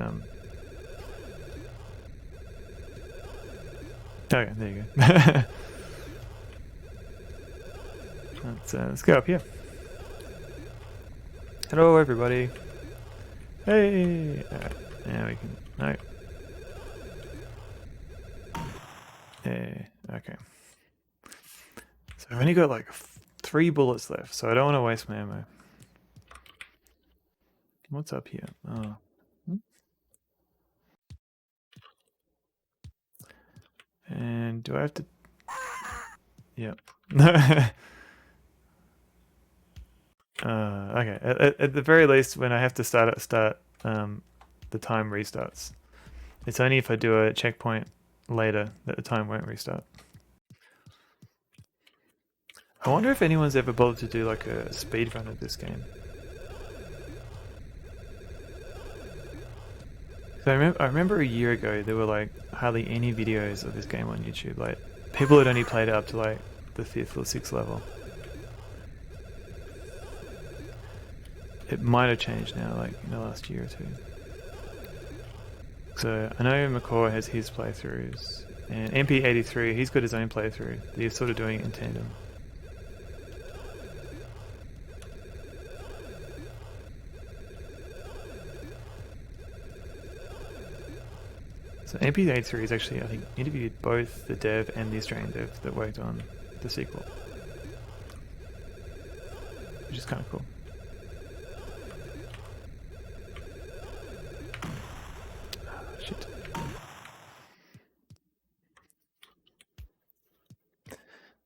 S1: Okay, there you go. Let's go up here. Hello, everybody. Hey. Alright, now we can. No. Yeah. Okay. So I've only got like 3 bullets left, so I don't want to waste my ammo. What's up here? Oh. And do I have to? Yep. Okay. At the very least, when I have to start, the time restarts. It's only if I do a checkpoint later that the time won't restart. I wonder if anyone's ever bothered to do like a speed run of this game. So I remember a year ago there were like hardly any videos of this game on YouTube. Like people had only played it up to like the 5th or 6th level. It might have changed now, like in the last year or 2. So I know McCaw has his playthroughs, and MP83 he's got his own playthrough. They're sort of doing it in tandem. So MP83 is actually, I think, interviewed both the dev and the Australian dev that worked on the sequel, which is kind of cool. Oh, shit.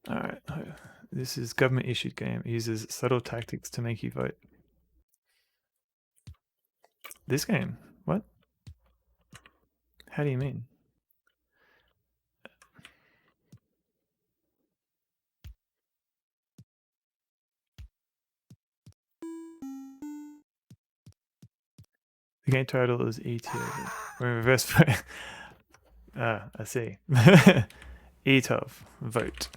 S1: Alright, this is government issued game. It uses subtle tactics to make you vote. This game? What? How do you mean? The game title is ETOV. We're in reverse. I see. ETOV. Vote.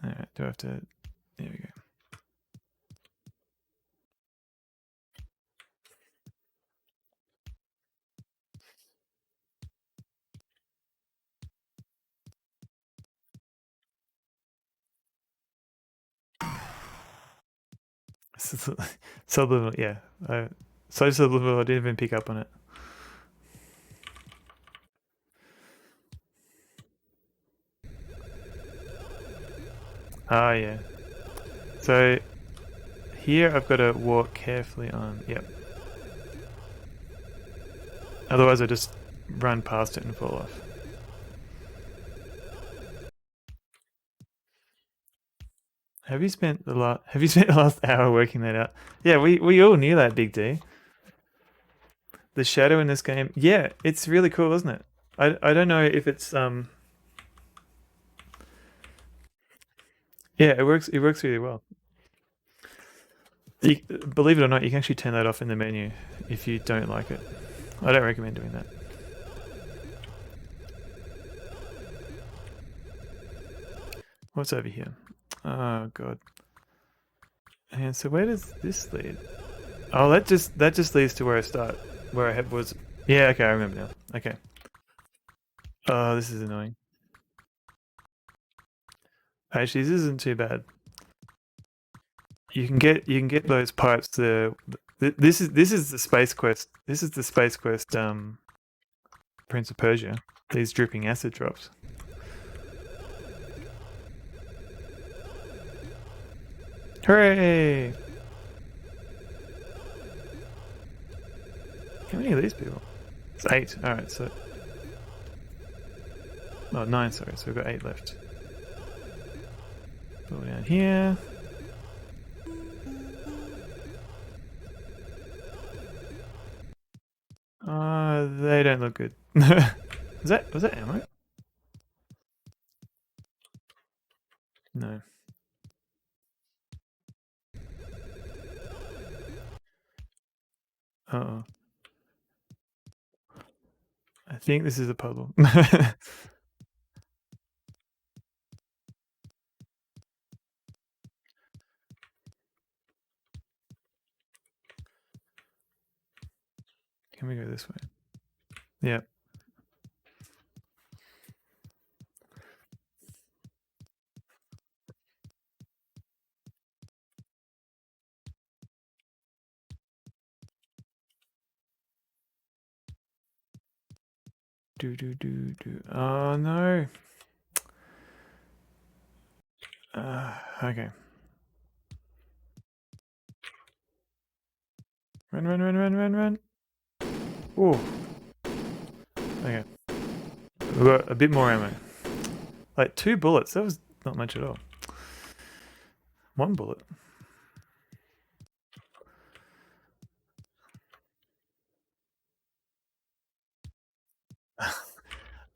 S1: Alright, do I have to... There we go. Subliminal, yeah. So subliminal, I didn't even pick up on it. Ah, yeah. So here I've got to walk carefully on. Yep. Otherwise I just run past it and fall off. Have you spent the last hour working that out? Yeah, we all knew that, Big D. The shadow in this game, yeah, it's really cool, isn't it? I don't know if it's yeah, it works really well. Believe it or not, you can actually turn that off in the menu if you don't like it. I don't recommend doing that. What's over here? Oh god. And so where does this lead? Oh, that just leads to where I start. Where I was. Yeah, okay, I remember now. Okay. Oh, this is annoying. Actually, this isn't too bad. You can get those pipes. This is the space quest. This is the space quest. Prince of Persia. These dripping acid drops. Hooray! How many of these people? It's 8. Alright, so... Oh, 9, sorry. So we've got 8 left. Go down here. They don't look good. Was that ammo? No. Uh-oh. I think this is a puzzle. Can we go this way? Yeah. Do. Oh no. Okay. Run. Ooh. Okay. We've got a bit more ammo. Like 2 bullets. That was not much at all. 1 bullet.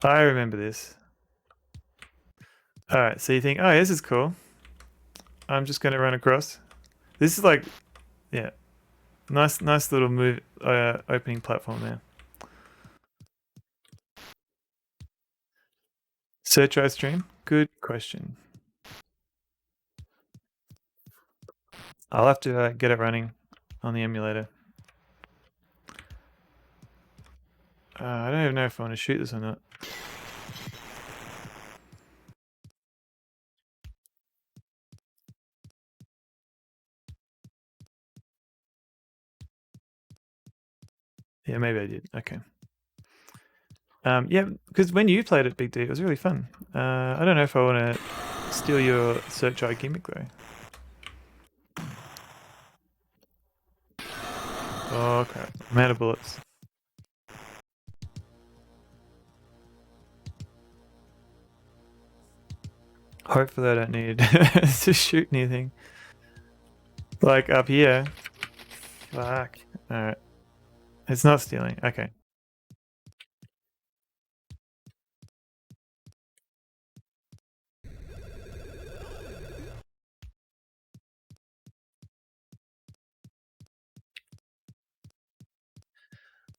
S1: I remember this. Alright, so you think, oh, this is cool. I'm just going to run across. This is like, yeah, nice little move, opening platform there. Search I stream? Good question. I'll have to get it running on the emulator. I don't even know if I want to shoot this or not. Yeah, maybe I did. Okay. Yeah, because when you played it, Big D, it was really fun. I don't know if I want to steal your search eye gimmick though. Oh crap! I'm out of bullets. Hopefully, I don't need to shoot anything. Like up here. Fuck. Alright. It's not stealing. Okay.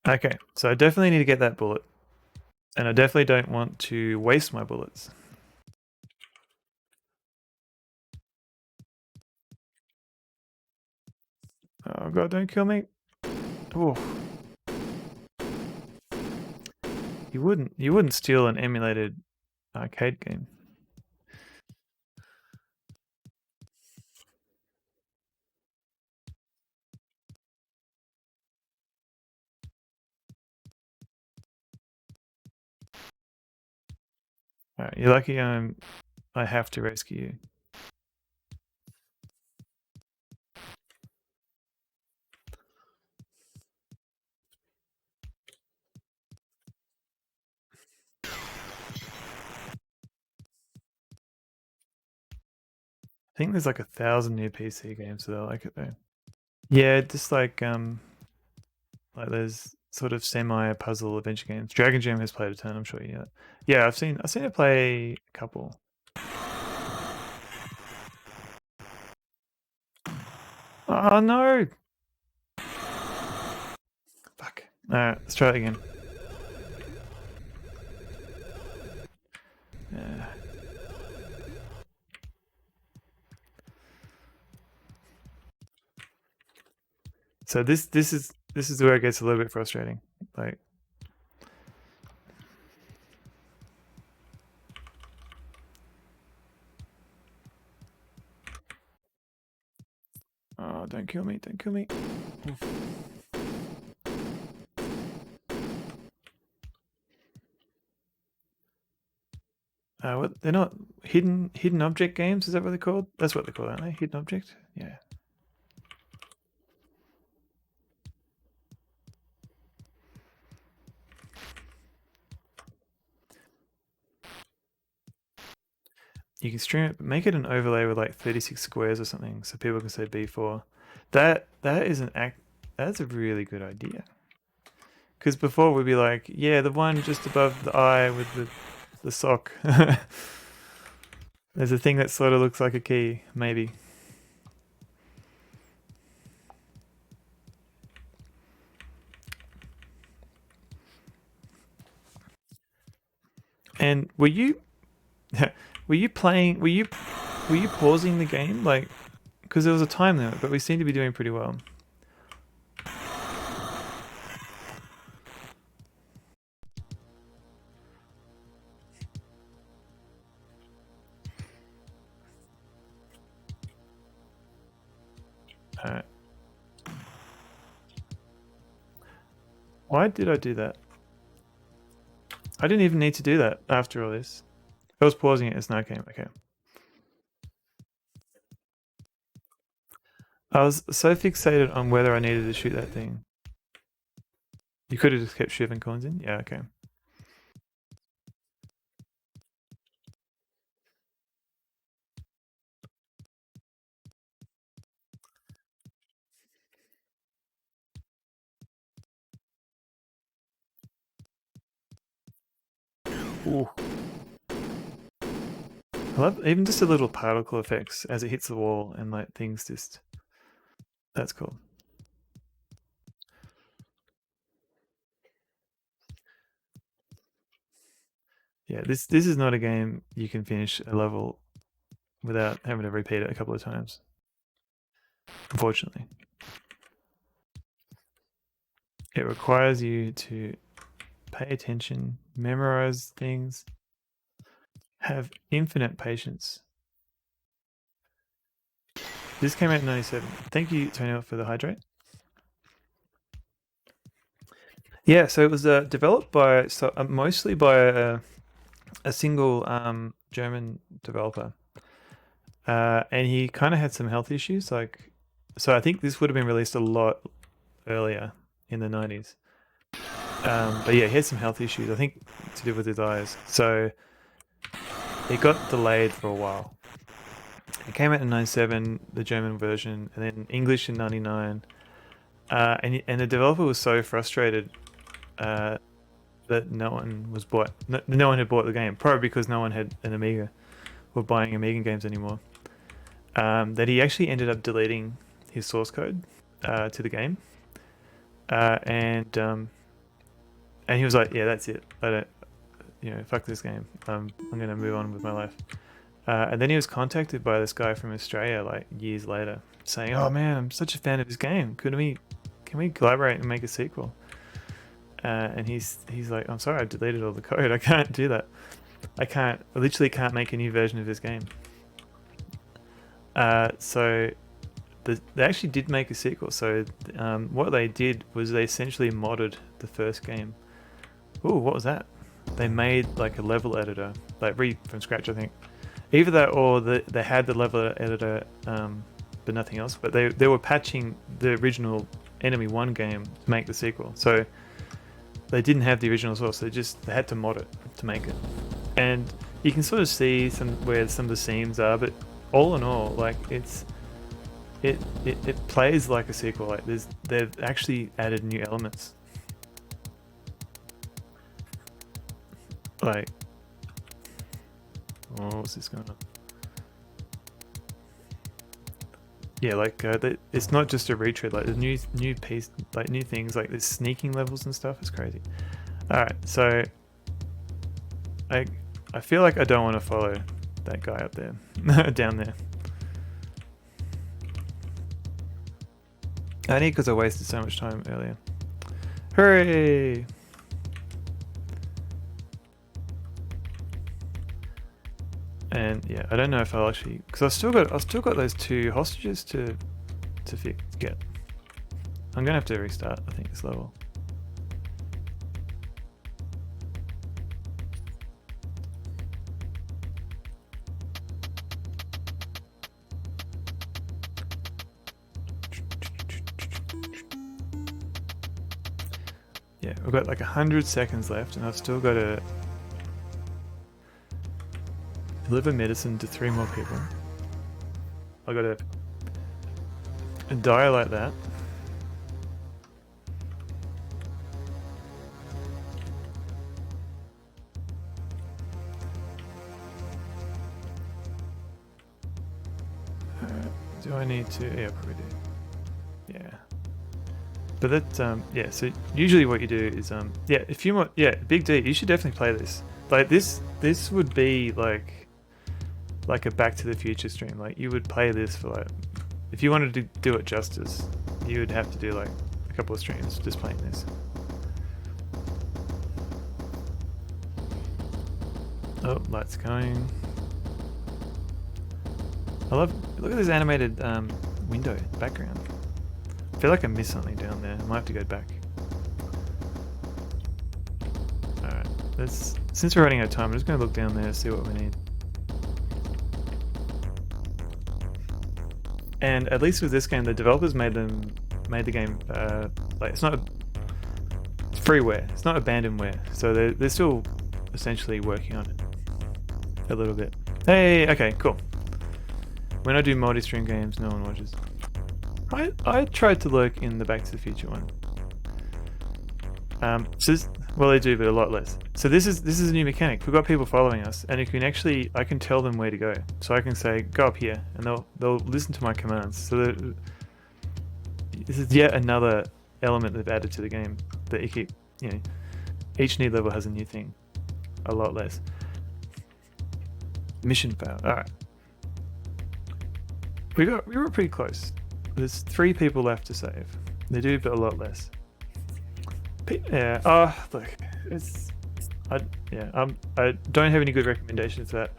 S1: Okay. So I definitely need to get that bullet. And I definitely don't want to waste my bullets. Oh god, don't kill me. Oh. You wouldn't steal an emulated arcade game. Alright, you're lucky I have to rescue you. I think there's like 1,000 new PC games that I like it though. Yeah, just like there's sort of semi-puzzle adventure games. Dragon Gem has played a ton, I'm sure you know. Yeah, I've seen it play a couple. Oh no! Fuck. Alright, let's try it again. So this is where it gets a little bit frustrating. Like, oh, don't kill me! Don't kill me! What? They're not hidden object games. Is that what they're called? That's what they're called, aren't they? Hidden object. Yeah. You can stream it, but make it an overlay with like 36 squares or something, so people can say B4. That is an act. That's a really good idea. Because before we'd be like, yeah, the one just above the eye with the sock. There's a thing that sort of looks like a key, maybe. And were you were you playing? Were you pausing the game like? Because there was a time limit, but we seem to be doing pretty well. Alright. Why did I do that? I didn't even need to do that after all this. If I was pausing it, it's no game. Okay. I was so fixated on whether I needed to shoot that thing. You could have just kept shoving coins in? Yeah, okay. Ooh. I love even just a little particle effects as it hits the wall and like things just. That's cool. Yeah, this is not a game you can finish a level without having to repeat it a couple of times. Unfortunately, it requires you to pay attention, memorize things, have infinite patience. This came out in '97. Thank you, Tony, for the hydrate. Yeah, so it was developed by mostly by a single German developer, and he kind of had some health issues. Like, so I think this would have been released a lot earlier in the '90s. But yeah, he had some health issues. I think to do with his eyes. So it got delayed for a while. It came out in '97, the German version, and then English in '99. And the developer was so frustrated uh, that no one was bought. No one had bought the game, probably because no one had an Amiga or buying Amiga games anymore. That he actually ended up deleting his source code to the game, and he was like, "Yeah, that's it. I don't, fuck this game. I'm gonna move on with my life." And then he was contacted by this guy from Australia like years later, saying, "Oh man, I'm such a fan of this game. Can we collaborate and make a sequel?" And he's like, "I'm sorry, I deleted all the code. I can't do that. I literally can't make a new version of this game." So they actually did make a sequel. So what they did was they essentially modded the first game. Ooh, what was that? They made like a level editor, like from scratch, I think. Either that or they had the level editor, but nothing else. But they were patching the original Enemy 1 game to make the sequel. So they didn't have the original source. They had to mod it to make it. And you can sort of see where some of the seams are, but all in all, like it plays like a sequel. Like they've actually added new elements. Like, oh, what's this going on? Yeah, like it's not just a retread. Like the new piece, like new things, like there's sneaking levels and stuff. It's crazy. All right, so I feel like I don't want to follow that guy up there, down there. Only because I wasted so much time earlier. Hooray! And yeah, I don't know if I'll actually, because I've still got those two hostages to get. I'm gonna have to restart, I think, this level. Yeah, we've got like 100 seconds left, and I've still got to deliver medicine to 3 more people. I got to die like that. I need to? Yeah, probably do. Yeah. But that, yeah. So usually what you do is, yeah. If you want, yeah, Big D, you should definitely play this. Like this would be like a Back to the Future stream. Like you would play this for like, if you wanted to do it justice, you would have to do like a couple of streams just playing this. Oh, lights going. I love. Look at this animated window background. I feel like I missed something down there. I might have to go back. All right. Let's. Since we're running out of time, I'm just going to look down there and see what we need. And at least with this game, the developers made the game like it's not freeware. It's not abandonware. So they're still essentially working on it a little bit. Hey, okay, cool. When I do multi-stream games, no one watches. I tried to lurk in the Back to the Future one. So this, well, they do, but a lot less. So this is a new mechanic. We've got people following us, and you can actually, I can tell them where to go. So I can say, go up here, and they'll listen to my commands. So this is yet another element they've added to the game that you keep, you know, each new level has a new thing. A lot less. Mission failed. All right. We were pretty close. There's 3 people left to save. They do, but a lot less. Yeah. Oh, look. I don't have any good recommendations for that.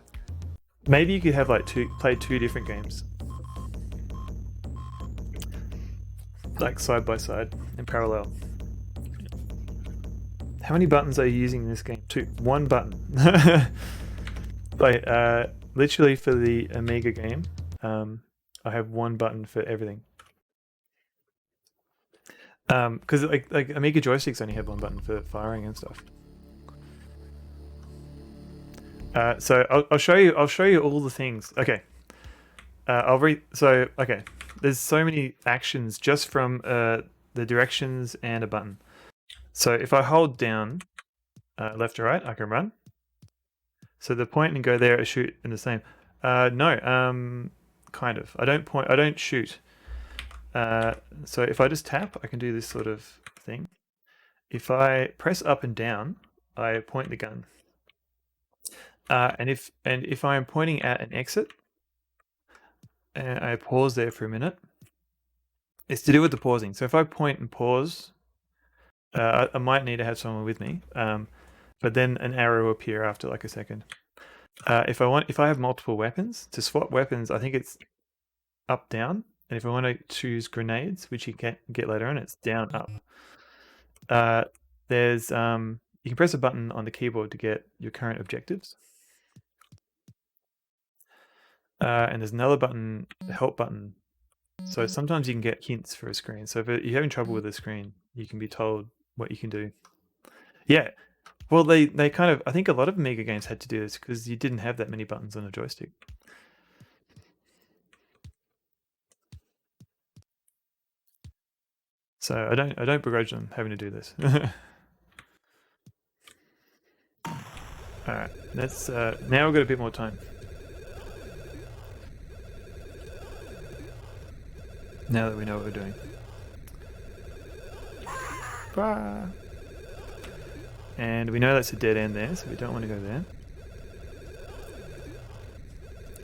S1: Maybe you could have like play 2 different games, like side by side in parallel. How many buttons are you using in this game? 2. 1 button. Like literally for the Amiga game, I have 1 button for everything. Because like Amiga joysticks only have 1 button for firing and stuff. So I'll show you all the things. Okay. I'll read. So okay, there's so many actions just from the directions and a button. So if I hold down left or right, I can run. So the point and go there, shoot in the same. No, kind of. I don't shoot. So if I just tap, I can do this sort of thing. If I press up and down, I point the gun. And if I'm pointing at an exit, and I pause there for a minute, it's to do with the pausing. So if I point and pause, I might need to have someone with me, but then an arrow will appear after like a second. If I have multiple weapons, to swap weapons, I think it's up down, and if I want to choose grenades, which you can get later on, it's down up. There's you can press a button on the keyboard to get your current objectives. And there's another button, the help button. So sometimes you can get hints for a screen. So if you're having trouble with a screen, you can be told what you can do. Yeah. Well, they kind of, I think a lot of Amiga games had to do this because you didn't have that many buttons on a joystick. So I don't begrudge them having to do this. All right, let's now we've got a bit more time. Now that we know what we're doing. Bah. And we know that's a dead end there, so we don't want to go there.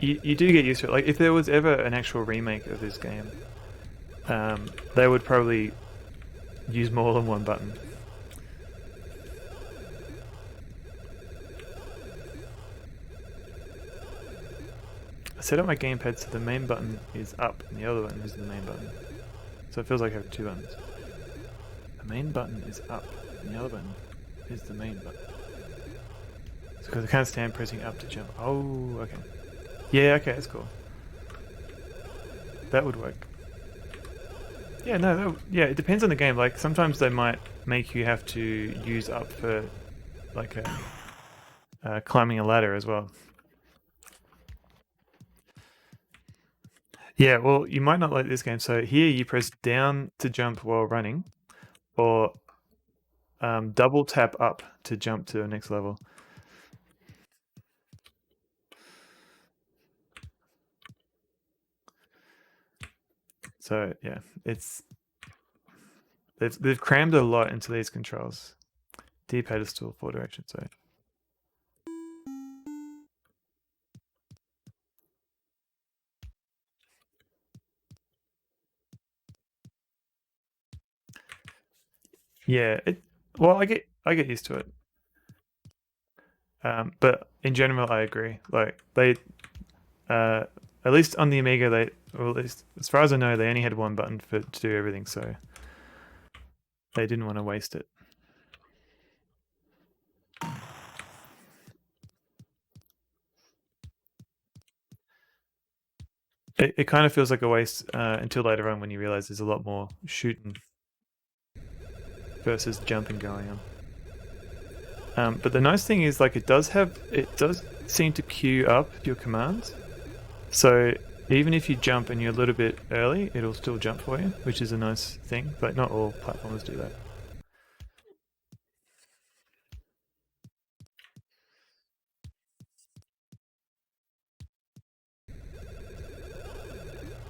S1: You do get used to it. Like if there was ever an actual remake of this game, they would probably use more than 1 button. I set up my gamepad so the main button is up and the other button is the main button. So it feels like I have 2 buttons. The main button is up and the other button is the main button. It's because I can't stand pressing up to jump. Oh, okay. Yeah, okay, that's cool. That would work. Yeah, no, yeah, it depends on the game. Like sometimes they might make you have to use up for like climbing a ladder as well. Yeah, well, you might not like this game. So here you press down to jump while running, or double tap up to jump to the next level. So yeah, they've crammed a lot into these controls. D pedestal, 4 direction. So yeah, well, I get used to it. But in general, I agree. Like uh, at least on the Amiga, or at least as far as I know, they only had one button to do everything, so they didn't want to waste it. It kind of feels like a waste until later on when you realize there's a lot more shooting versus jumping going on. But the nice thing is, like, it does seem to queue up your commands. So even if you jump and you're a little bit early, it'll still jump for you, which is a nice thing. But not all platformers do that.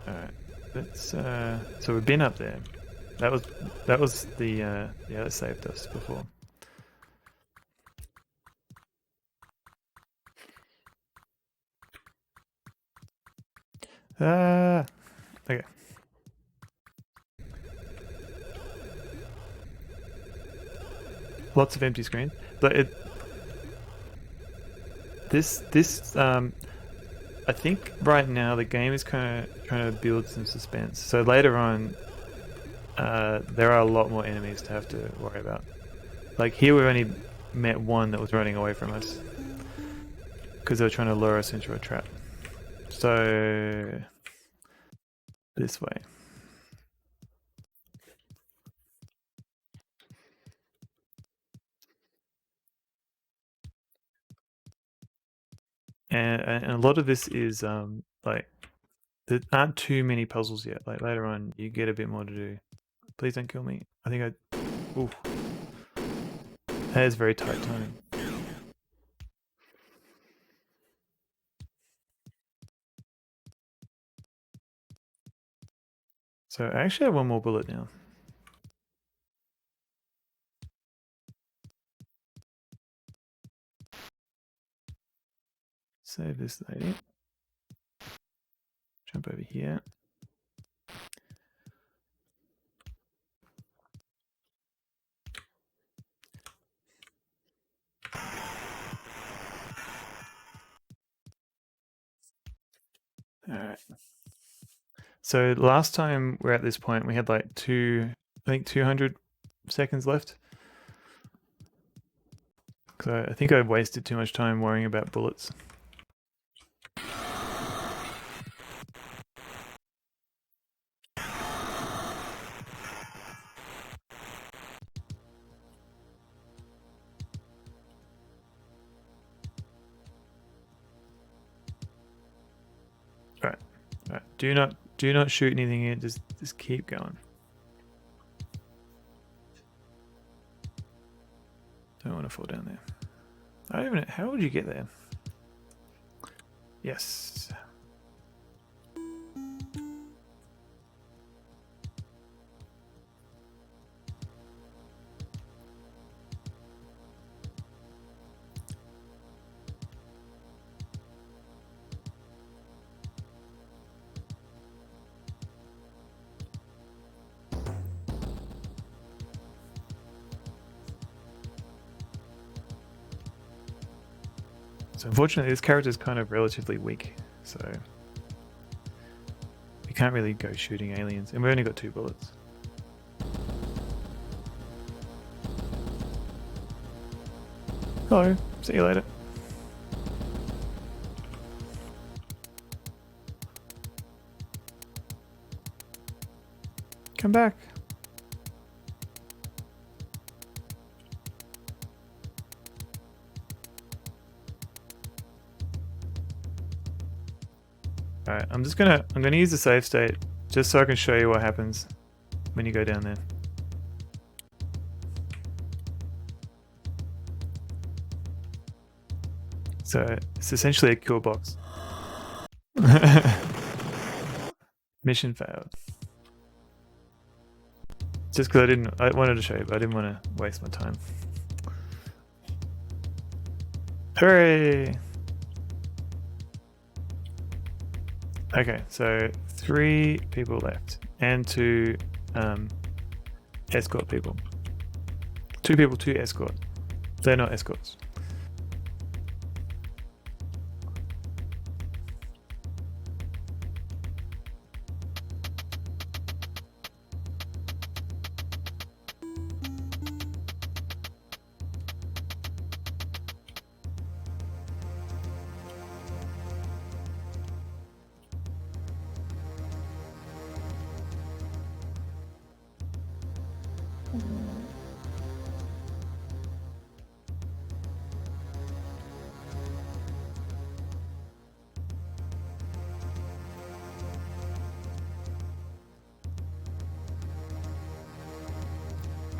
S1: All right, let's. So we've been up there. That was the yeah, that saved us before. Okay. Lots of empty screen, but this I think right now the game is kind of trying to build some suspense. So later on, there are a lot more enemies to have to worry about. Like here, we've only met one that was running away from us because they were trying to lure us into a trap. So this way. And a lot of this is like there aren't too many puzzles yet. Like later on, you get a bit more to do. Please don't kill me. I think I. Ooh, that is very tight timing. So I actually have one more bullet now. Save this lady. Jump over here. All right. So last time we're at this point, we had like I think 200 seconds left. So I think I wasted too much time worrying about bullets. Right. Right. Do not shoot anything here. Just keep going. Don't want to fall down there. I don't even know. How would you get there? Yes. So unfortunately, this character is kind of relatively weak, so we can't really go shooting aliens, and we've only got 2 bullets. Hello, see you later. Come back. Alright, I'm gonna use the save state just so I can show you what happens when you go down there. So it's essentially a kill box. Mission failed. Just because I wanted to show you, but I didn't want to waste my time. Hooray! Okay, so 3 people left, and 2 escort people. 2 people, 2 escort. They're not escorts.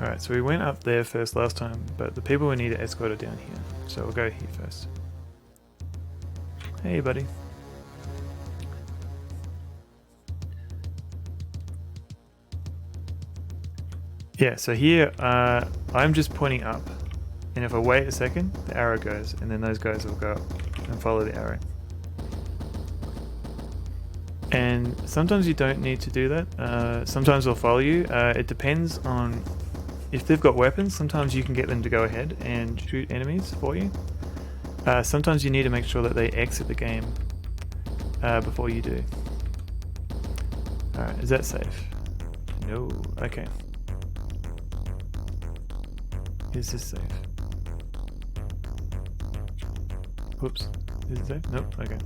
S1: Alright, so we went up there first last time, but the people we need to escort are down here. So we'll go here first. Hey, buddy. Yeah, so here I'm just pointing up, and if I wait a second, the arrow goes, and then those guys will go up and follow the arrow. And sometimes you don't need to do that. Sometimes they'll follow you. It depends on if they've got weapons. Sometimes you can get them to go ahead and shoot enemies for you. Sometimes you need to make sure that they exit the game before you do. Alright, is that safe? No. Okay. Is this safe? Whoops. Is it safe? Nope. Okay.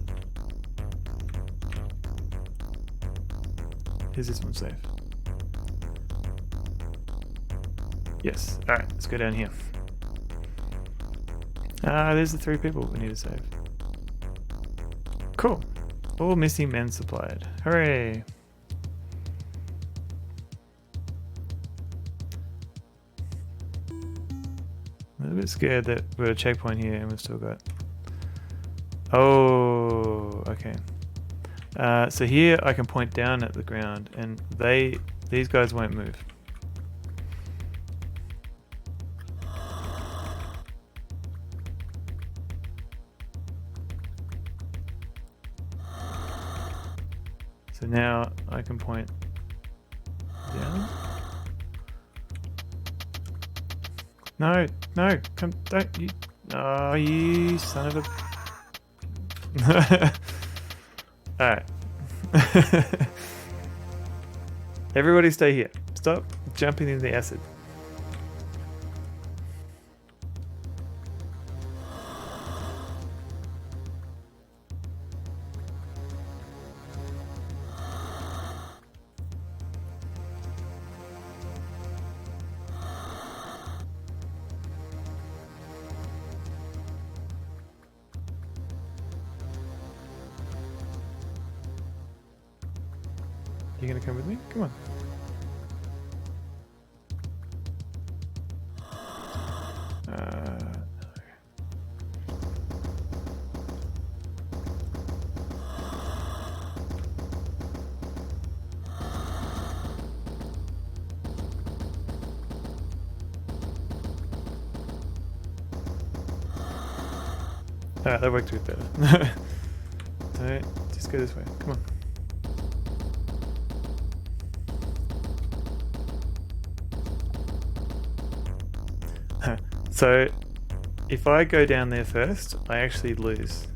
S1: Is this one safe? Yes. Alright, let's go down here. There's the 3 people we need to save. Cool. All missing men supplied. Hooray! I'm a little bit scared that we're at a checkpoint here and we've still got... Oh, okay. So here I can point down at the ground and these guys won't move. So now I can point down. No, no, come, don't you. Oh, you son of a. Alright. Everybody stay here. Stop jumping in the acid. You gonna come with me? Come on. Alright, that worked a bit better. Alright, just go this way. Come on. So, if I go down there first, I actually lose.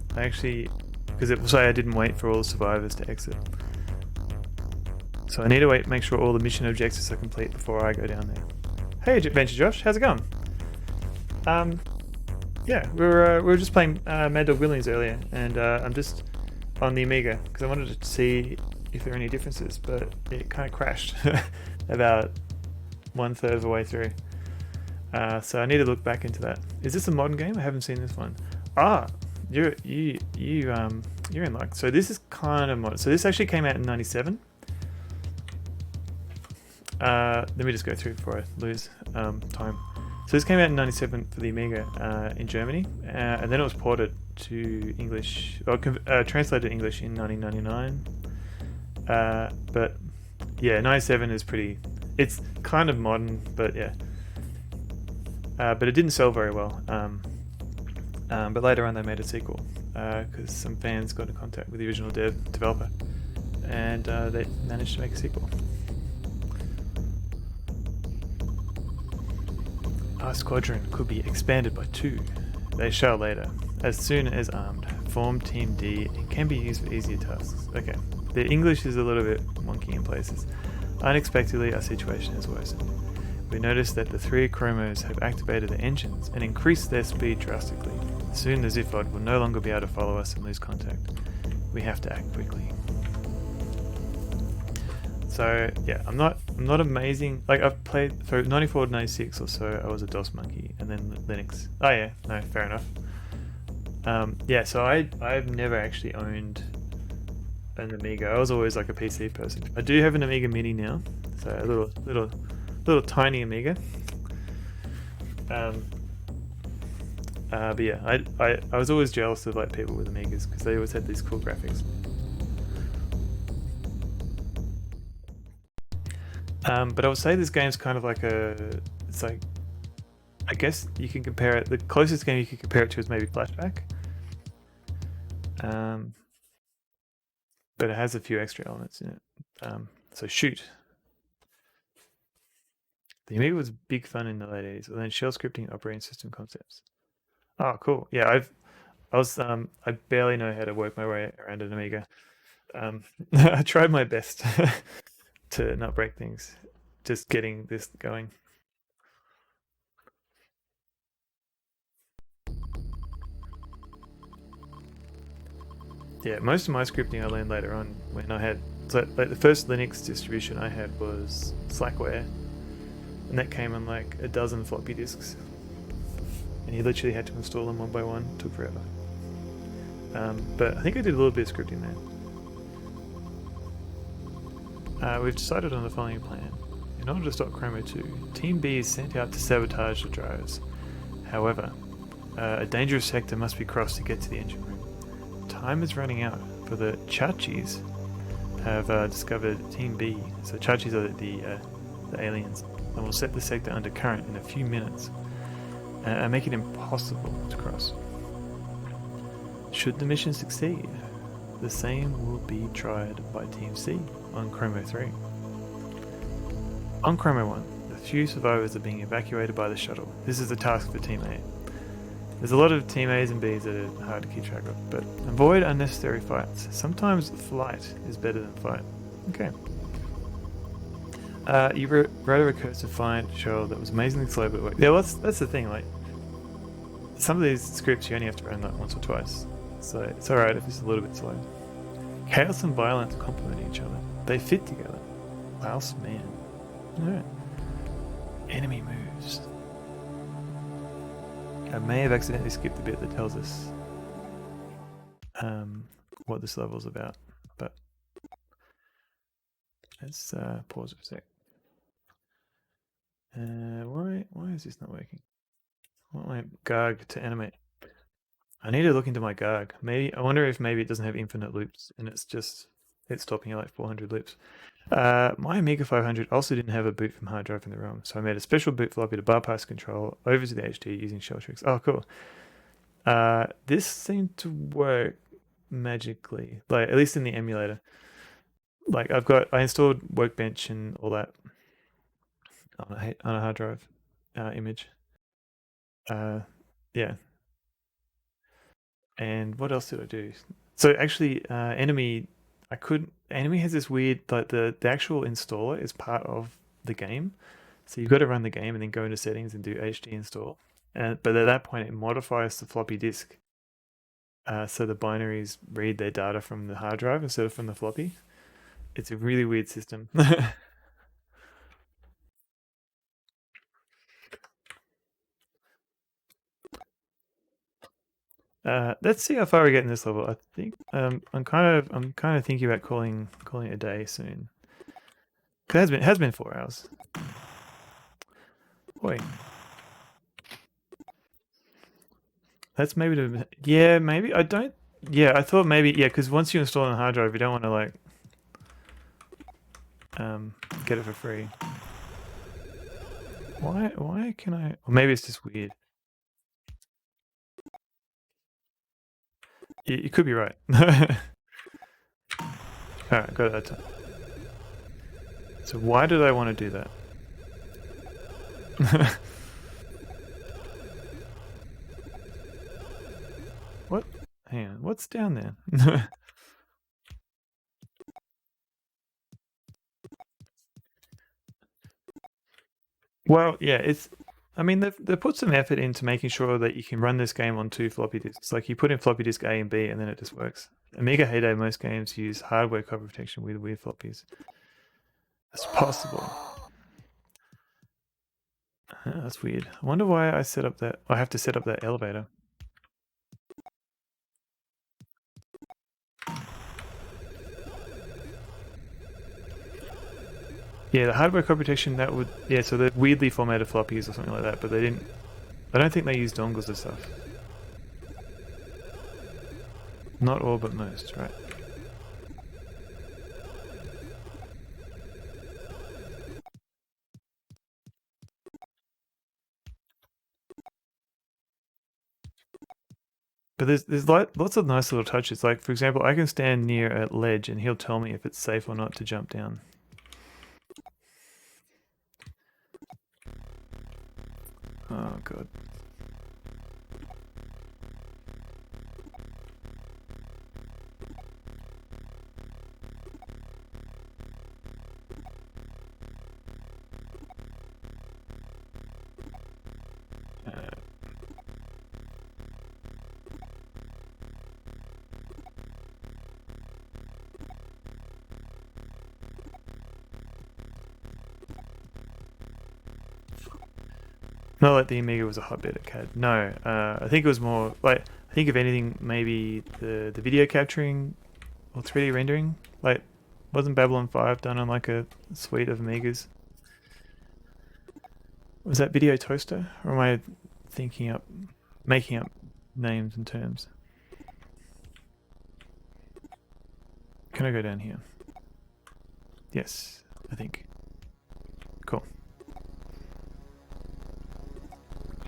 S1: Because it will say I didn't wait for all the survivors to exit. So I need to make sure all the mission objectives are complete before I go down there. Hey, Adventure Josh, how's it going? Yeah, we were just playing Mad Dog Williams earlier, and I'm just on the Amiga because I wanted to see if there are any differences, but it kind of crashed about 1/3 of the way through. So I need to look back into that. Is this a modern game? I haven't seen this one. Ah, you're in luck. So this is kind of modern. So this actually came out in '97. Let me just go through before I lose time. So this came out in '97 for the Amiga in Germany, and then it was ported to English, or translated to English in 1999. But yeah, '97 is pretty. it's kind of modern, but yeah. But it didn't sell very well. But later on, they made a sequel because some fans got in contact with the original developer, and they managed to make a sequel. Our squadron could be expanded by 2. They shall later. As soon as armed, form Team D and can be used for easier tasks. Okay, the English is a little bit wonky in places. Unexpectedly, our situation has worsened. We notice that the 3 chromos have activated the engines and increased their speed drastically. Soon the Ziphod will no longer be able to follow us and lose contact. We have to act quickly. So yeah, I'm not amazing. Like I've played for 94 to 96 or so. I was a DOS monkey, and then Linux. Oh yeah, no, fair enough. Yeah, so I've never actually owned an Amiga. I was always like a PC person. I do have an Amiga Mini now, so a little tiny Amiga. But yeah, I was always jealous of like people with Amigas because they always had these cool graphics. But I would say this game's kind of like it's like, I guess you can compare it, the closest game you could compare it to is maybe Flashback. But it has a few extra elements in it. So shoot. The Amiga was big fun in the late 80s, and then shell scripting operating system concepts. Oh, cool. Yeah, I barely know how to work my way around an Amiga. I tried my best to not break things, just getting this going. Yeah, most of my scripting I learned later on when I had, so like the first Linux distribution I had was Slackware, and that came on like a dozen floppy disks, and you literally had to install them one by one. It took forever. But I think I did a little bit of scripting there. We've decided on the following plan. In order to stop Chromo 2, Team B is sent out to sabotage the drives. However, a dangerous sector must be crossed to get to the engine room. Time is running out, for the Chachis have discovered Team B. So Chachis are the aliens, and will set the sector under current in a few minutes and make it impossible to cross. Should the mission succeed, the same will be tried by Team C on Chromo 3. On Chromo 1, the few survivors are being evacuated by the shuttle. This is the task for Team A. There's a lot of Team A's and B's that are hard to keep track of, but avoid unnecessary fights. Sometimes flight is better than fight. Okay. You wrote a recursive find shell that was amazingly slow but worked. Yeah, well, that's the thing, like, some of these scripts you only have to run like once or twice, so it's alright if it's a little bit slow. Chaos and violence complement each other. They fit together. Mouse man. Alright. Enemy moves. I may have accidentally skipped the bit that tells us what this level's about, but let's pause for a sec. Why is this not working? I want my GARG to animate. I need to look into my GARG. I wonder if maybe it doesn't have infinite loops and it's stopping at like 400 loops. My Amiga 500 also didn't have a boot from hard drive in the ROM, so I made a special boot floppy to bypass control over to the HD using shell tricks. Oh, cool. This seemed to work magically, like at least in the emulator. Like I installed Workbench and all that on a hard drive image. Yeah. And what else did I do? So actually, Enemy has this weird, like the actual installer is part of the game. So you've got to run the game and then go into settings and do HD install. But at that point, it modifies the floppy disk. So the binaries read their data from the hard drive instead of from the floppy. It's a really weird system. Let's see how far we get in this level. I think I'm kind of thinking about calling it a day soon. It has been 4 hours. Boy, that's maybe yeah, maybe I don't. Yeah, I thought maybe because once you install on a hard drive, you don't want to like get it for free. Why can I? Or maybe it's just weird. You could be right. Alright, got it that time. So why did I want to do that? What? Hang on, what's down there? Well, yeah, it's. I mean, they've put some effort into making sure that you can run this game on 2 floppy disks. Like you put in floppy disk A and B, and then it just works. Amiga heyday, most games use hardware copy protection with weird floppies. That's possible. That's weird. I wonder why I set up that. I have to set up that elevator. Yeah, the hardware copy protection that would. Yeah, so they're weirdly formatted floppies or something like that, but they didn't. I don't think they use dongles and stuff. Not all, but most, right? But there's like lots of nice little touches. Like for example, I can stand near a ledge and he'll tell me if it's safe or not to jump down. Oh god. Not like the Amiga was a hotbed at CAD. No, I think it was more like I think if anything, maybe the video capturing or 3D rendering. Like, wasn't Babylon 5 done on like a suite of Amigas? Was that Video Toaster, or am I making up names and terms? Can I go down here? Yes, I think. Cool.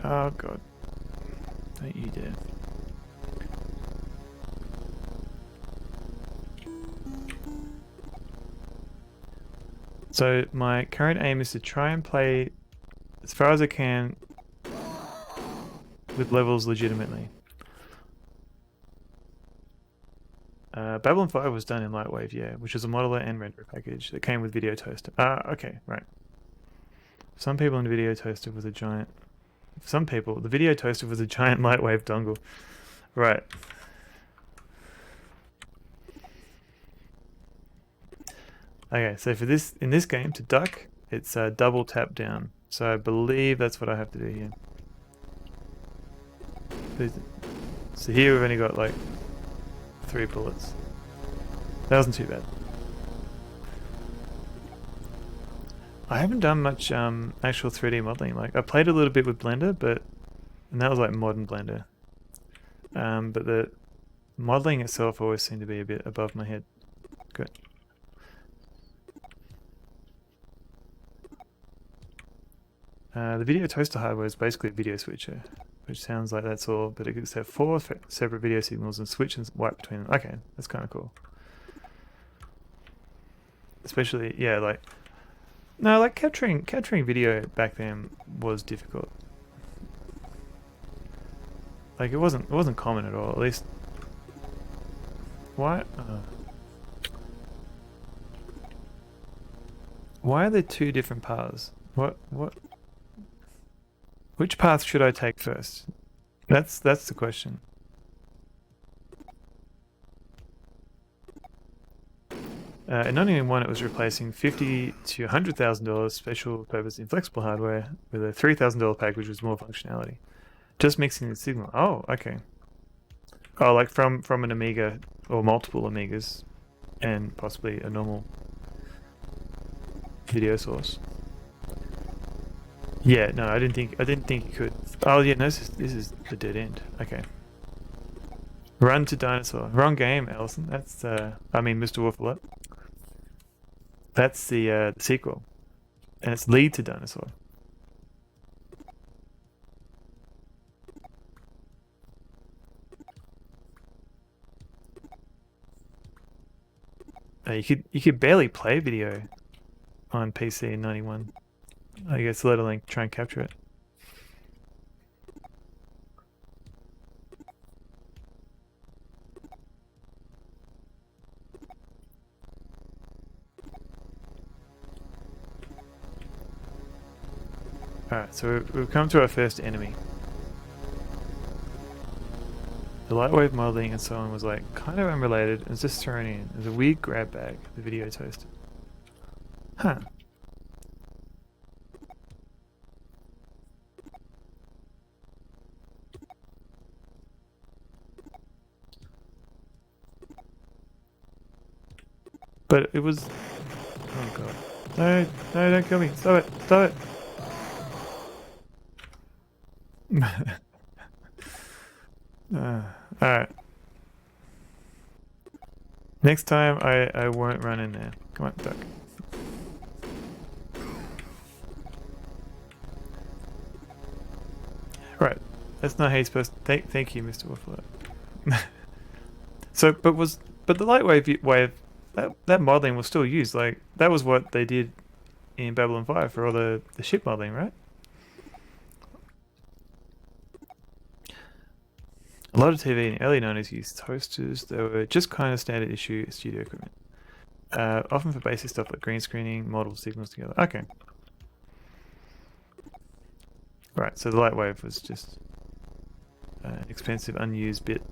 S1: Oh god. Don't you dare. So my current aim is to try and play as far as I can with levels legitimately. Babylon 5 was done in Lightwave, yeah, which is a modeler and renderer package that came with Video Toaster. Okay, right. Some people in Video Toaster was a giant. Some people, the Video Toaster was a giant Lightwave dongle. Right. Okay, so for this, in this game, to duck, it's double tap down. So I believe that's what I have to do here. So here we've only got like 3 bullets. That wasn't too bad. I haven't done much actual 3D modeling. Like I played a little bit with Blender, and that was like modern Blender. But the modeling itself always seemed to be a bit above my head. Good. The video toaster hardware is basically a video switcher, which sounds like that's all, but it could have 4 separate video signals and switch and wipe between them. Okay, that's kind of cool. Especially, yeah, like no, like capturing video back then was difficult. Like it wasn't common at all. At least, why? Why are there 2 different paths? What? Which path should I take first? That's the question. In 1991, it was replacing $50,000 to $100,000 special purpose inflexible hardware with a $3,000 package with more functionality. Just mixing the signal. Oh, okay. Oh, like from an Amiga or multiple Amigas, and possibly a normal video source. Yeah, no, I didn't think you could. Oh yeah, no, this is the dead end. Okay. Run to Dinosaur. Wrong game, Allison. That's I mean Mr. Wolf. That's the sequel. And it's Lead to Dinosaur. You could barely play video on PC in 91. I guess let alone try and capture it. Alright, so we've come to our first enemy. The lightwave modeling and so on was like kind of unrelated. It was just thrown in. There's a weird grab bag, the video toast. Huh. But it was... Oh god. No, no, don't kill me. Stop it. Stop it. Alright. Next time I won't run in there. Come on, duck. Right. That's not how you're supposed to... Thank you, Mr. Waffler. So, but the lightwave wave, that modeling was still used. Like, that was what they did in Babylon 5 for all the ship modeling, right? A lot of TV in the early 90s used toasters. They were just kind of standard issue studio equipment. Often for basic stuff like green screening, multiple signals together. Okay. Right, so the lightwave was just an expensive, unused bit.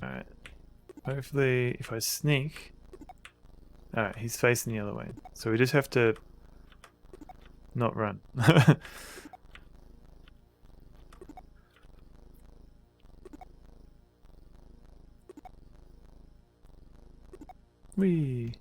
S1: Alright. Hopefully, if I sneak... Alright, he's facing the other way. So we just have to not run. Whee!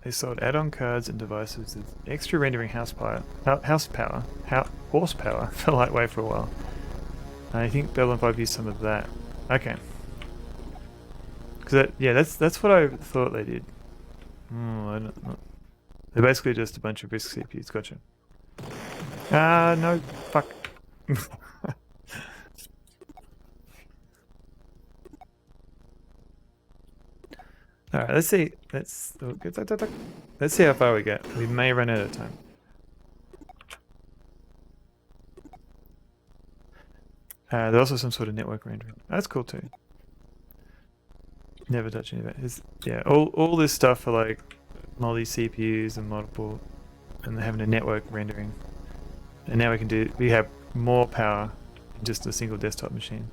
S1: They sold add-on cards and devices with extra rendering horsepower for lightwave for a while. I think Babylon 5 used some of that. Okay. Because that's what I thought they did. I don't know. They're basically just a bunch of RISC CPUs. Gotcha. No, fuck. Alright, let's see. Let's see how far we get. We may run out of time. There's also some sort of network rendering. That's cool too. Never touch any of it. Yeah, all this stuff for like multi CPUs and multiple, and having a network rendering. And now we have more power in just a single desktop machine.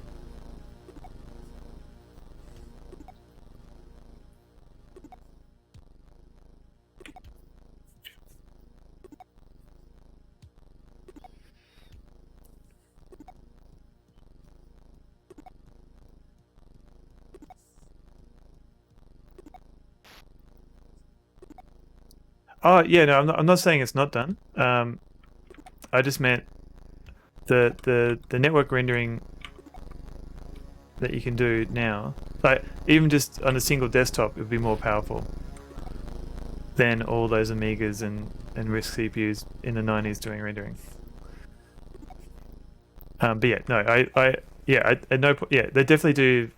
S1: Oh yeah, no, I'm not saying it's not done. I just meant the network rendering that you can do now, like even just on a single desktop, it would be more powerful than all those Amigas and RISC CPUs in the 90s doing rendering. But yeah, no, I no, yeah, they definitely do.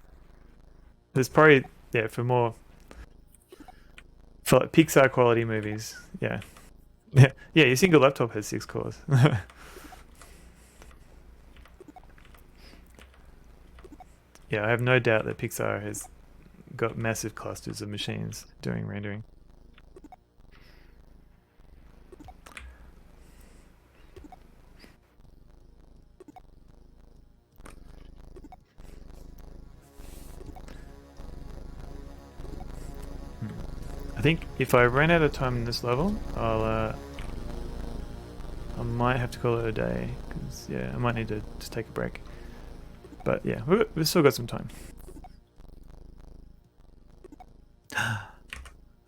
S1: There's probably for like Pixar quality movies, yeah. Yeah, your single laptop has 6 cores. Yeah, I have no doubt that Pixar has got massive clusters of machines doing rendering. I think if I run out of time in this level, I might have to call it a day, because yeah, I might need to just take a break. But yeah, we've still got some time.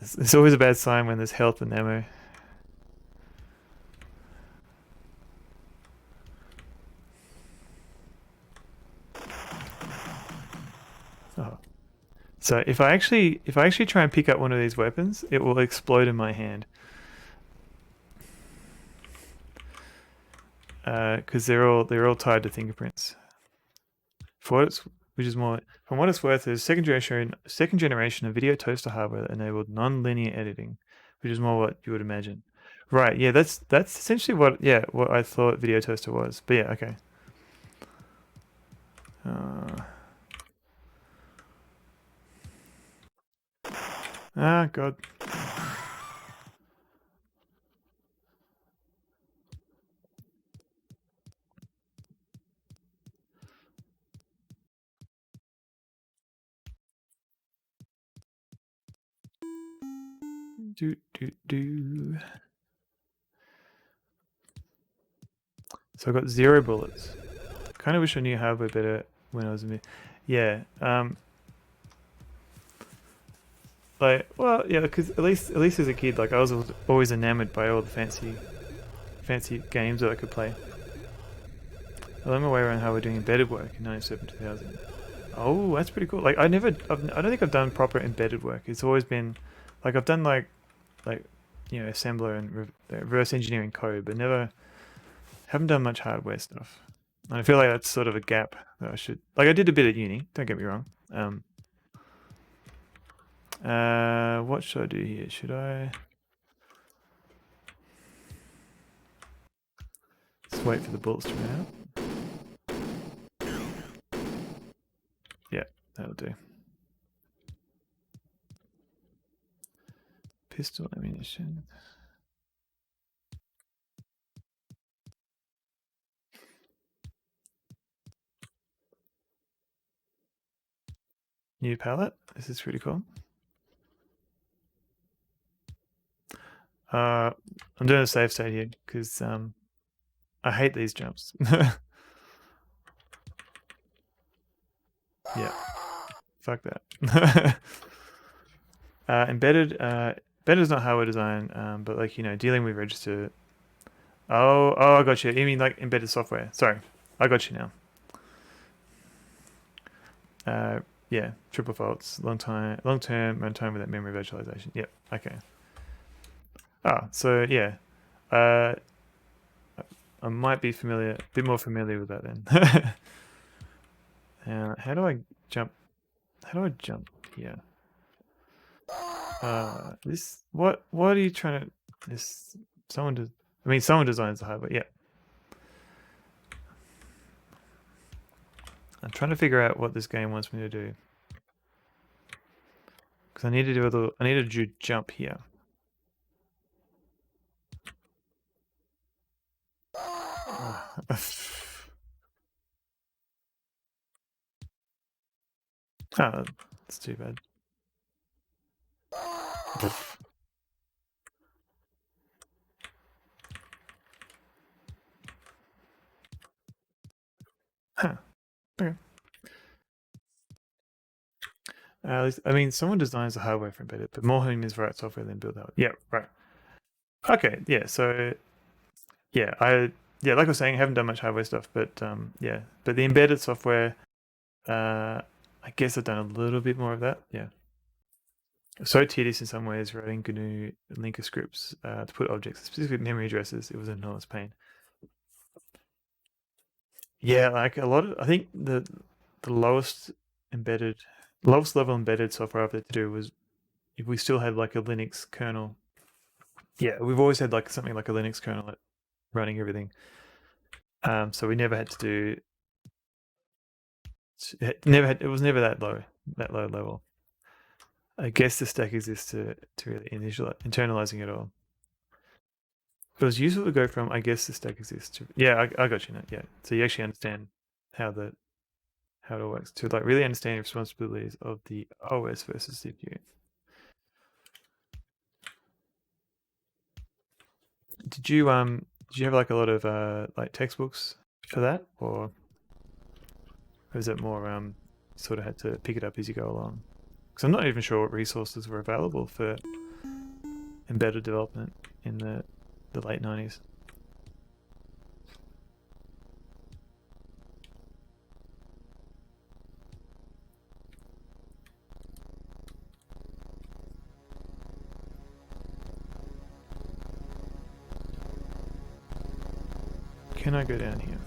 S1: It's always a bad sign when there's health and ammo. So if I actually try and pick up one of these weapons, it will explode in my hand. Because they're all tied to fingerprints. For what it's, which is more from what it's worth, there's second generation of video toaster hardware that enabled non-linear editing, which is more what you would imagine. Right? Yeah, that's essentially what I thought video toaster was. But yeah, okay. God. Do. So I got 0 bullets. Kind of wish I knew hardware better when I was in. Yeah. Like, well, yeah, because at least as a kid, like I was always enamored by all the fancy games that I could play. I learned my way around how we're doing embedded work in 97 2000. Oh, that's pretty cool. Like I don't think I've done proper embedded work. It's always been like I've done like assembler and reverse engineering code, but never haven't done much hardware stuff. And I feel like that's sort of a gap that I should like. I did a bit at uni. Don't get me wrong. What should I do here? Should I just wait for the bullets to run out? Yeah, that'll do. Pistol ammunition. New palette. This is pretty cool. I'm doing a save state here because I hate these jumps. Yeah, fuck that. Embedded. Embedded is not hardware design, but like dealing with register. Oh, I got you. You mean like embedded software? Sorry, I got you now. Yeah, triple faults, long term runtime without memory virtualization. Yep. Okay. So yeah, I might be a bit more familiar with that then. How do I jump? How do I jump here? What are you trying to? This someone does. I mean, someone designs the hardware. Yeah. I'm trying to figure out what this game wants me to do. Because I need to do I need to do jump here. That's too bad. Huh. Okay. I mean, someone designs the hardware for embedded, but more humans write software than build hardware. Yeah, right. Okay, yeah. So, yeah, like I was saying, I haven't done much hardware stuff, but yeah. But the embedded software, I guess I've done a little bit more of that. Yeah. So tedious in some ways, writing GNU linker scripts to put objects, specifically memory addresses. It was an enormous pain. Yeah, like a lot of, I think the lowest level embedded software I've had to do was if we still had like a Linux kernel. Yeah, we've always had like something like a Linux kernel running everything. So we never had to do. It was never that low level. I guess the stack exists to really internalizing it all. But it was useful to go from I guess the stack exists to I got you now. Yeah, so you actually understand how it all works to like really understand the responsibilities of the OS versus CPU. Did you have like a lot of like textbooks for that, or is it more sort of had to pick it up as you go along? Because I'm not even sure what resources were available for embedded development in the late 90s. can I go down here?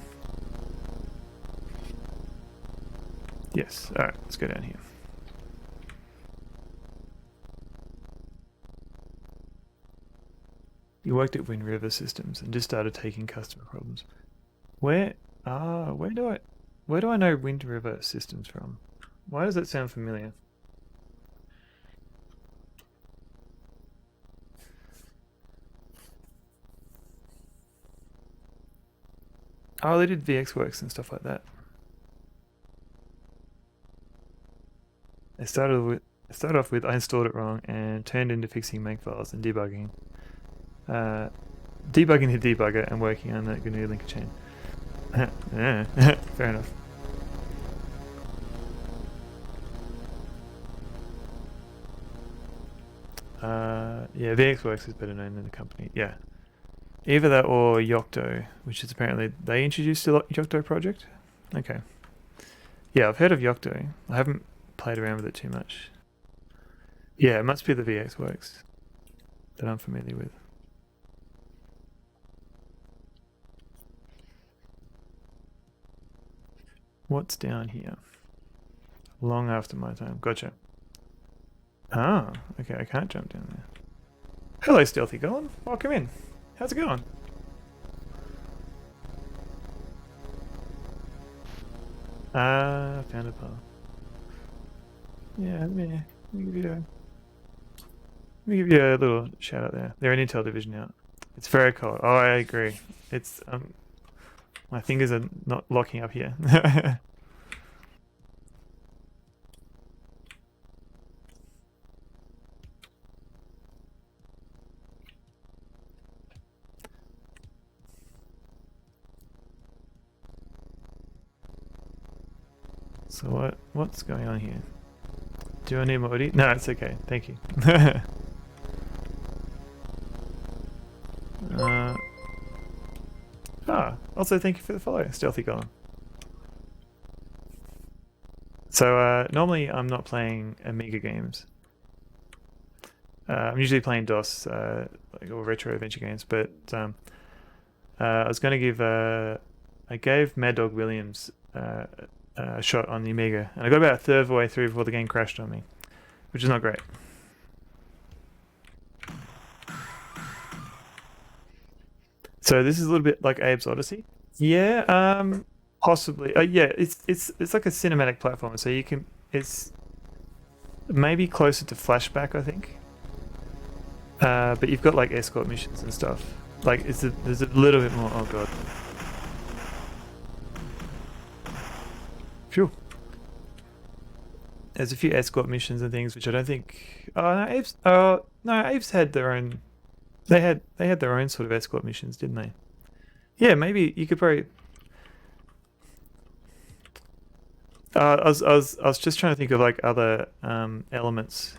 S1: Yes. Alright, let's go down here. You worked at Wind River Systems and just started taking customer problems. Where where do I know Wind River Systems from? Why does that sound familiar? Oh, they did VxWorks and stuff like that. I started off with I installed it wrong and turned into fixing makefiles and debugging. Debugging the debugger and working on the GNU linker chain. Yeah, fair enough. Yeah, VxWorks is better known than the company. Yeah. Either that or Yocto, which is apparently they introduced the Yocto project. Okay. Yeah, I've heard of Yocto. I haven't played around with it too much. Yeah, it must be the VxWorks that I'm familiar with. What's down here? Long after my time. Gotcha. Ah, okay, I can't jump down there. Hello, Stealthy Golem. Welcome in. How's it going? Ah, found a path. Yeah, let me give you a little shout out there. They're an Intel division out. It's very cold. Oh, I agree. It's my fingers are not locking up here. So what's going on here? Do I need more audio? No, it's okay. Thank you. Also thank you for the follow, Stealthy Golem. So normally I'm not playing Amiga games. I'm usually playing DOS or retro adventure games, but I was going to give I gave Mad Dog Williams a shot on the Amiga, and I got about a third of the way through before the game crashed on me, which is not great. So this is a little bit like Abe's Odyssey. Yeah, possibly. Yeah, it's like a cinematic platform, so you can it's maybe closer to Flashback, I think. But you've got like escort missions and stuff. Like there's a little bit more. Oh god. Phew. There's a few escort missions and things which I don't think. Oh no, Abe's. Oh no, Abe's had their own. They had their own sort of escort missions, didn't they? Yeah, maybe you could probably. I was just trying to think of like other elements.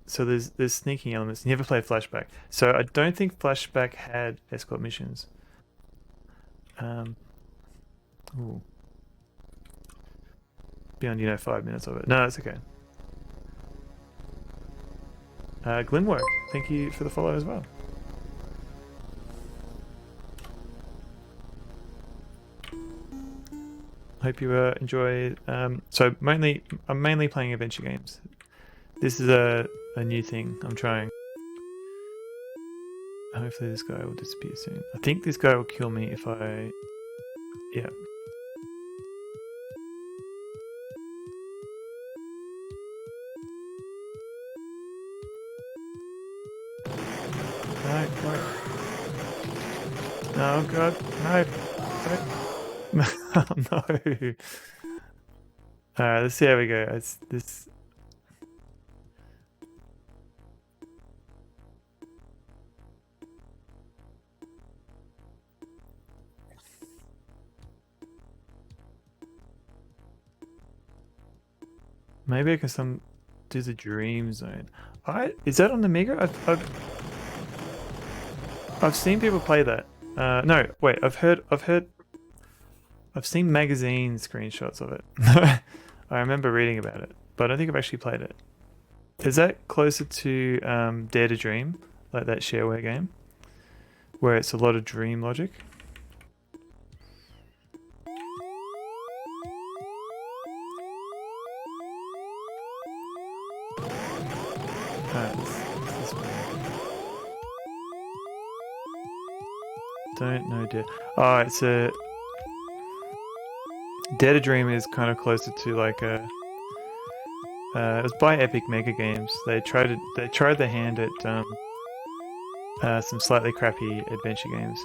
S1: So there's sneaking elements. You never played Flashback, so I don't think Flashback had escort missions. Ooh. Beyond 5 minutes of it. No, it's okay. Glimwork, thank you for the follow as well. Hope you enjoy. So I'm mainly playing adventure games. This is a new thing I'm trying. Hopefully this guy will disappear soon. I think this guy will kill me if I... Yeah. No, what? Oh god, no. Oh no. Alright, let's see how we go. It's this. Maybe I can do the Dream Zone. Is that on the Amiga? I've seen people play that. No, wait. I've seen magazine screenshots of it. I remember reading about it, but I don't think I've actually played it. Is that closer to Dare to Dream, like that shareware game, where it's a lot of dream logic? Don't know Dead. Oh, it's a Dare to Dream is kind of closer to like a. It was by Epic Mega Games. They tried their hand at some slightly crappy adventure games,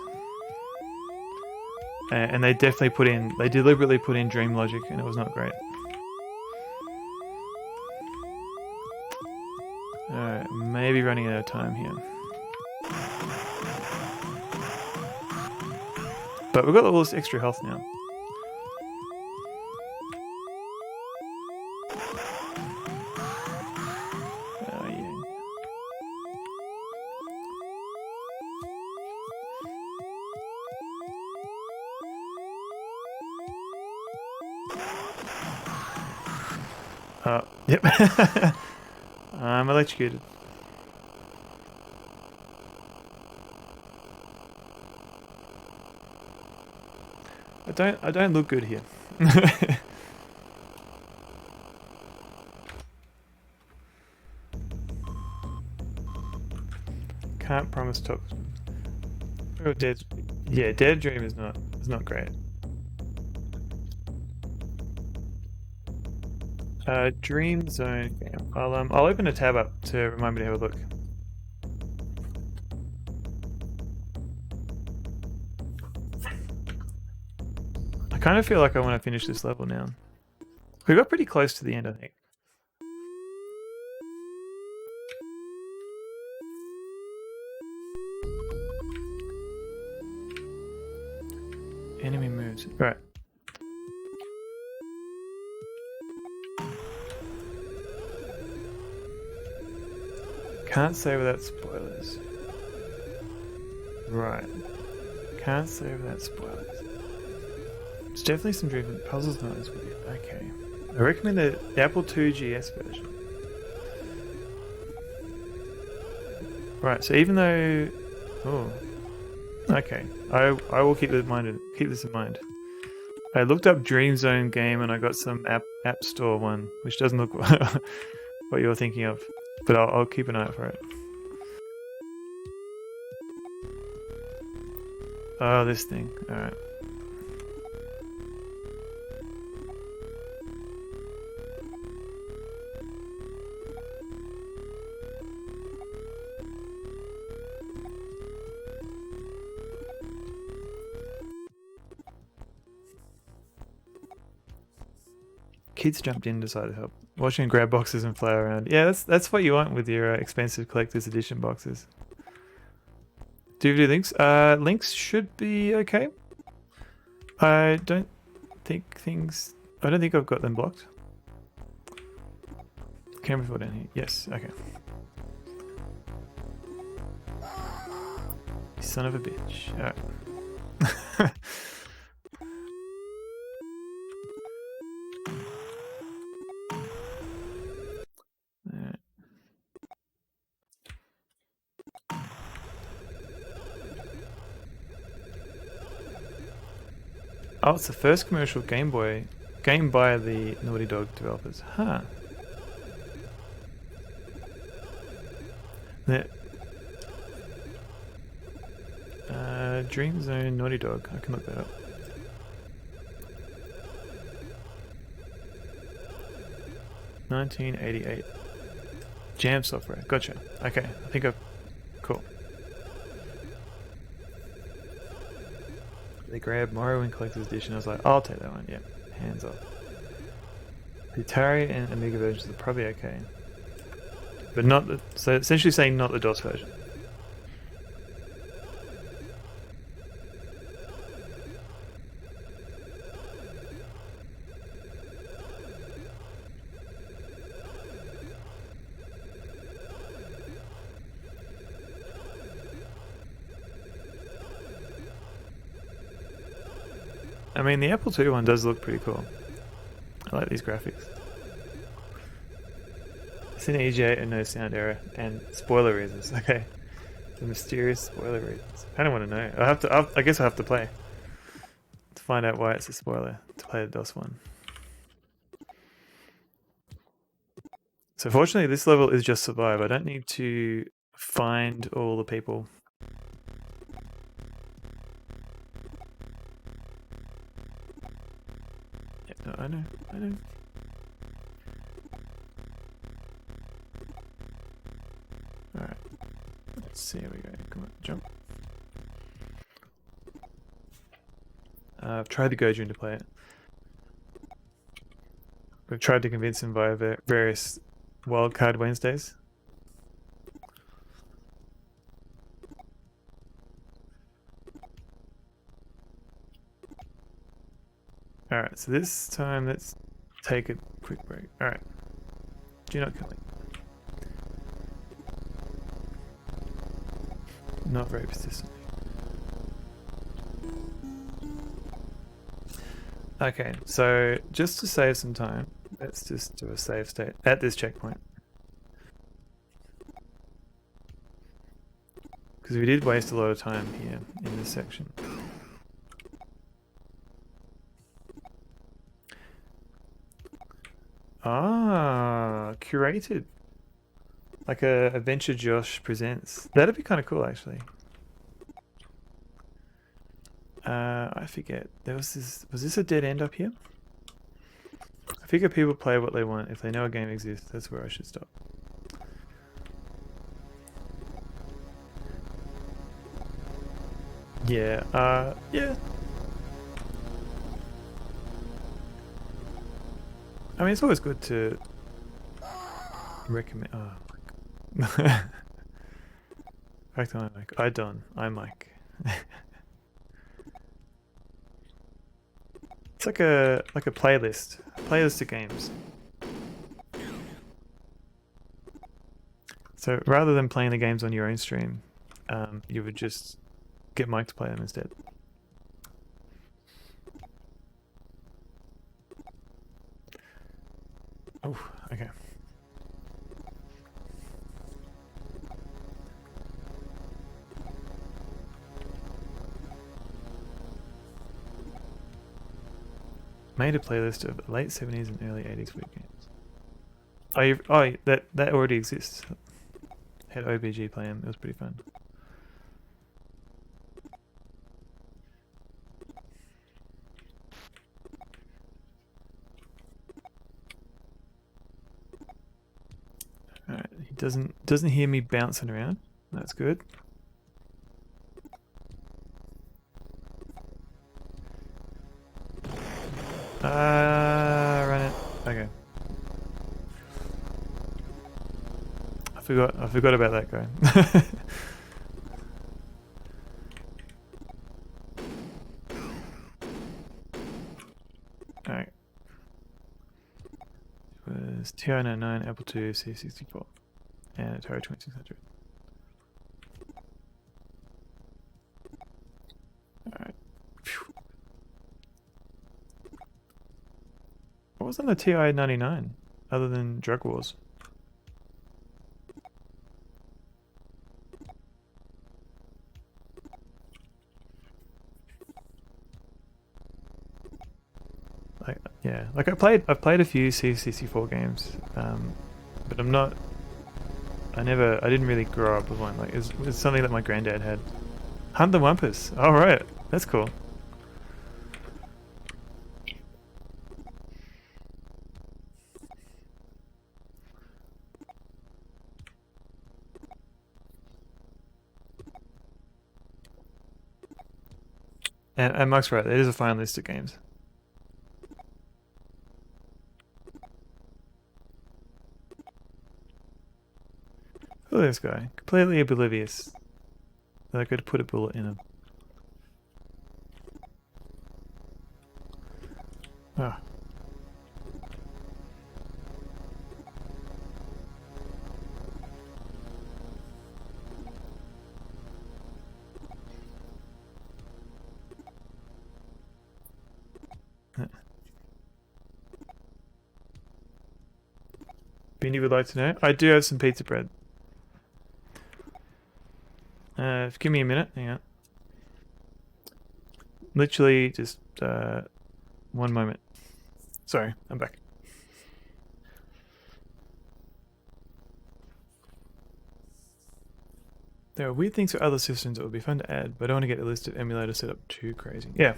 S1: and they deliberately put in dream logic, and it was not great. Alright, maybe running out of time here. But we've got all this extra health now. Oh, yeah. Yep. I'm electrocuted. I don't look good here. Can't promise top. Oh, Dead Dream is not great. Dream Zone game. I'll open a tab up to remind me to have a look. I kind of feel like I want to finish this level now. We got pretty close to the end, I think. Enemy moves. Right. Can't say without spoilers. Right. Can't say without spoilers. It's definitely some driven puzzles not as weird. Okay. I recommend the Apple II GS version. Right, so even though... Oh. Okay. I will keep this in mind. I looked up Dream Zone game and I got some app store one, which doesn't look what you're thinking of. But I'll keep an eye out for it. Oh, this thing. Alright. Kids jumped in and decided to help. Watching grab boxes and fly around. Yeah, that's what you want with your expensive collector's edition boxes. DVD links. Links should be okay. I don't think I've got them blocked. Camera fall down here. Yes. Okay. You son of a bitch. All right. Oh, it's the first commercial game by the Naughty Dog developers. Huh. Dream Zone Naughty Dog. I can look that up. $1988. Jam software. Gotcha. Okay. I think I've... Cool. They grabbed Morrowind Collector's Edition. I was like, I'll take that one. Yeah, hands off. The Atari and Amiga versions are probably okay, but not the. So essentially saying not the DOS version. I mean, the Apple II one does look pretty cool. I like these graphics. It's an EGA and no sound error, and spoiler reasons. Okay, the mysterious spoiler reasons. I don't want to know. I guess I have to play to find out why it's a spoiler to play the DOS one. So fortunately, this level is just survive. I don't need to find all the people. know, I know. Alright. Let's see how we go. Come on, jump. I've tried to Gojun to play it. We've tried to convince him via various wildcard Wednesdays. Alright, so this time let's take a quick break. Alright. Do not kill me. Not very persistently. Okay, so just to save some time, let's just do a save state at this checkpoint. Because we did waste a lot of time here in this section. Ah, curated. Like a Adventure Josh Presents. That'd be kind of cool, actually. I forget. There was this. Was this a dead end up here? I figure people play what they want. If they know a game exists, that's where I should stop. Yeah. Yeah. I mean, it's always good to recommend. Oh my god. Back to my mic. I mic. It's like a playlist of games. So rather than playing the games on your own stream, you would just get Mike to play them instead. Oh, okay. Made a playlist of late 70s and early 80s weird games. Oh, that already exists. Had OBG play them. It was pretty fun. Alright, he doesn't hear me bouncing around. That's good. Run it. Okay. I forgot about that guy. Alright. It was TI-99, Apple II, C64, and Atari 2600. Alright. What was on the TI-99 other than Drug Wars? Yeah, like I've played a few C64 games, but I didn't really grow up with one. Like it's something that my granddad had. Hunt the Wumpus. All right, that's cool. And Mike's right. It is a fine list of games. Look at this guy, completely oblivious that I could put a bullet in him. Ah. Beanie would like to know. I do have some pizza bread. Give me a minute. Hang on. Literally just 1 moment. Sorry, I'm back. There are weird things for other systems that would be fun to add, but I don't want to get the list of emulators set up too crazy. Yeah.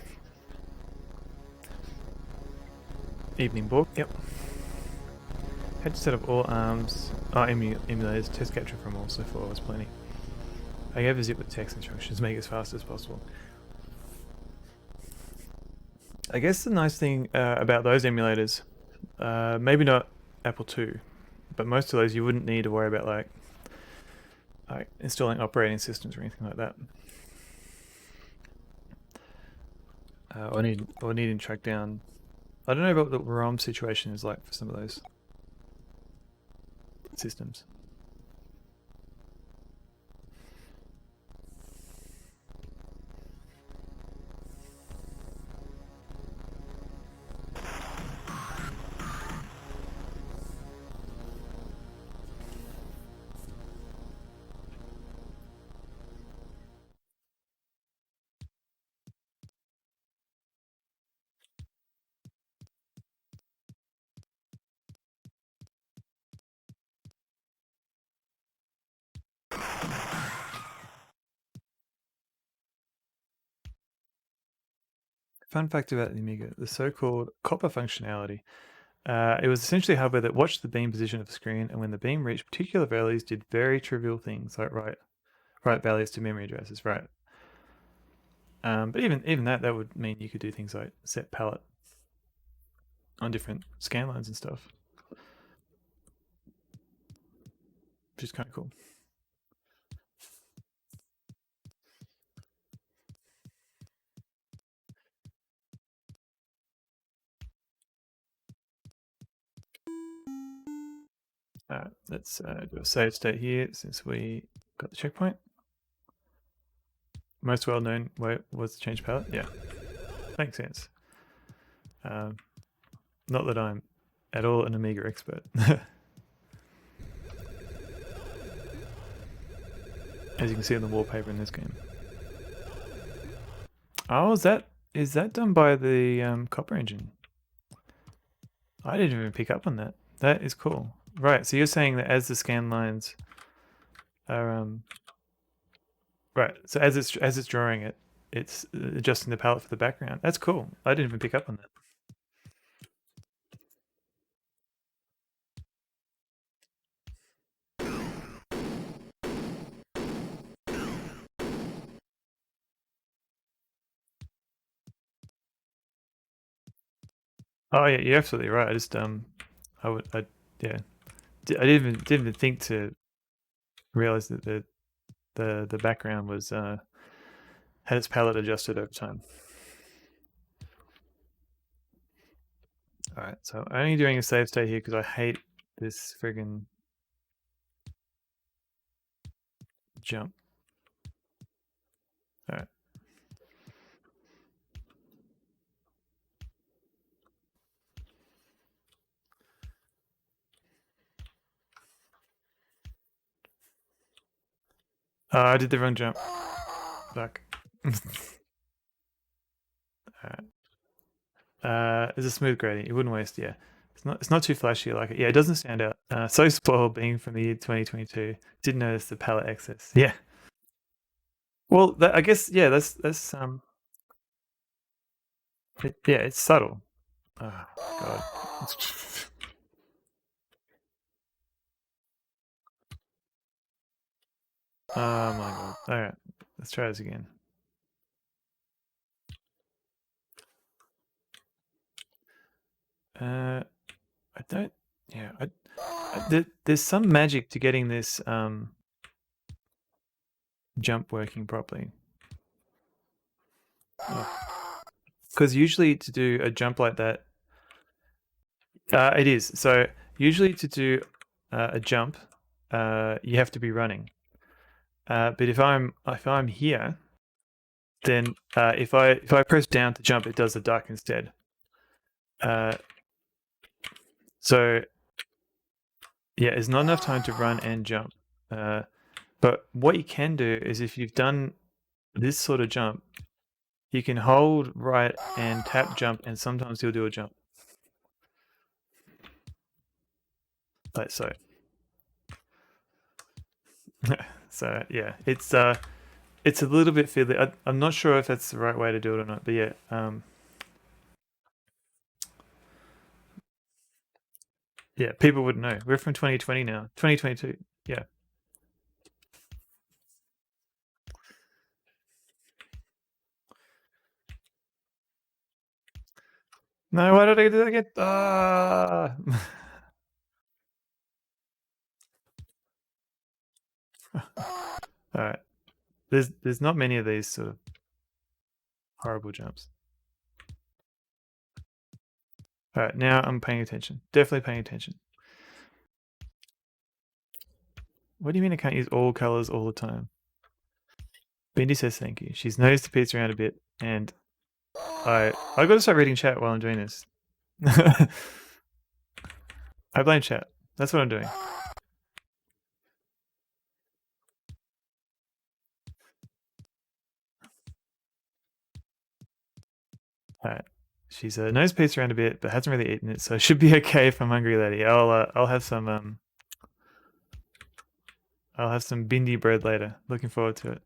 S1: Evening book. Yep. Had to set up all arms. Emulators. Test capture from all so far was plenty. I gave a zip with text instructions. Make it as fast as possible. I guess the nice thing about those emulators, maybe not Apple II, but most of those you wouldn't need to worry about like installing operating systems or anything like that. Or needing to track down. I don't know about what the ROM situation is like for some of those systems. Fun fact about the Amiga, the so-called copper functionality. It was essentially hardware that watched the beam position of the screen, and when the beam reached particular values, did very trivial things like write values to memory addresses, right? But even that would mean you could do things like set palette on different scan lines and stuff, which is kind of cool. Let's do a save state here since we got the checkpoint. Most well-known way was to change palette. Yeah, makes sense. Not that I'm at all an Amiga expert. As you can see on the wallpaper in this game. Oh, is that done by the Copper engine? I didn't even pick up on that. That is cool. Right, so you're saying that as the scan lines are right, so as it's drawing it, it's adjusting the palette for the background. That's cool. I didn't even pick up on that. Oh yeah, you're absolutely right. I just yeah, I didn't even think to realize that the background was had its palette adjusted over time. All right, so I'm only doing a save state here because I hate this friggin' jump. All right. I did the wrong jump. Fuck. Alright. It's a smooth gradient. You wouldn't waste. Yeah, it's not too flashy. Like it. Yeah, it doesn't stand out. So spoiled being from the year 2022. Didn't notice the palette excess. Yeah. Well, I guess yeah. That's yeah, it's subtle. Oh god. Oh my god. All right, let's try this again. I don't. Yeah, there's some magic to getting this jump working properly. Because usually to do a jump like that, it is. So usually to do a jump, you have to be running. But if I'm here, then if I press down to jump, it does the duck instead. So yeah, it's not enough time to run and jump. But what you can do is if you've done this sort of jump, you can hold right and tap jump, and sometimes he'll do a jump. Like so. So yeah, it's a little bit fiddly. I'm not sure if that's the right way to do it or not, but yeah, Yeah, people wouldn't know. We're from 2020 now. 2022. Yeah. No, why did I do that again? Ah. All right. There's not many of these sort of horrible jumps. All right, now I'm paying attention. Definitely paying attention. What do you mean I can't use all colors all the time? Bindi says thank you. She's noticed the pizza around a bit, and I got to start reading chat while I'm doing this. I blame chat. That's what I'm doing. All right. She's knows pizza around a bit, but hasn't really eaten it, so it should be okay if I'm hungry, lady. I'll have some bindi bread later. Looking forward to it.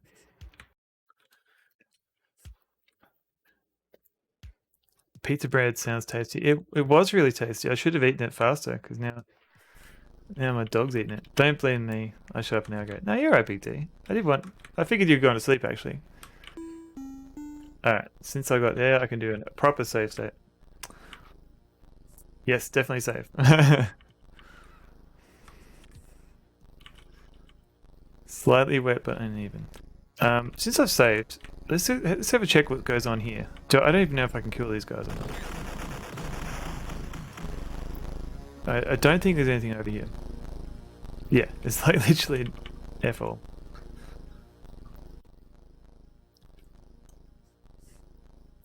S1: Pizza bread sounds tasty. It was really tasty. I should have eaten it faster because now my dog's eating it. Don't blame me. I show up now. Go. No, you're right, Big D. I figured you'd gone to sleep actually. All right. Since I got there, I can do a proper save state. Yes, definitely save. Slightly wet but uneven. Since I've saved, let's have a check what goes on here. I don't even know if I can kill these guys or not. I don't think there's anything over here. Yeah, it's like literally F all.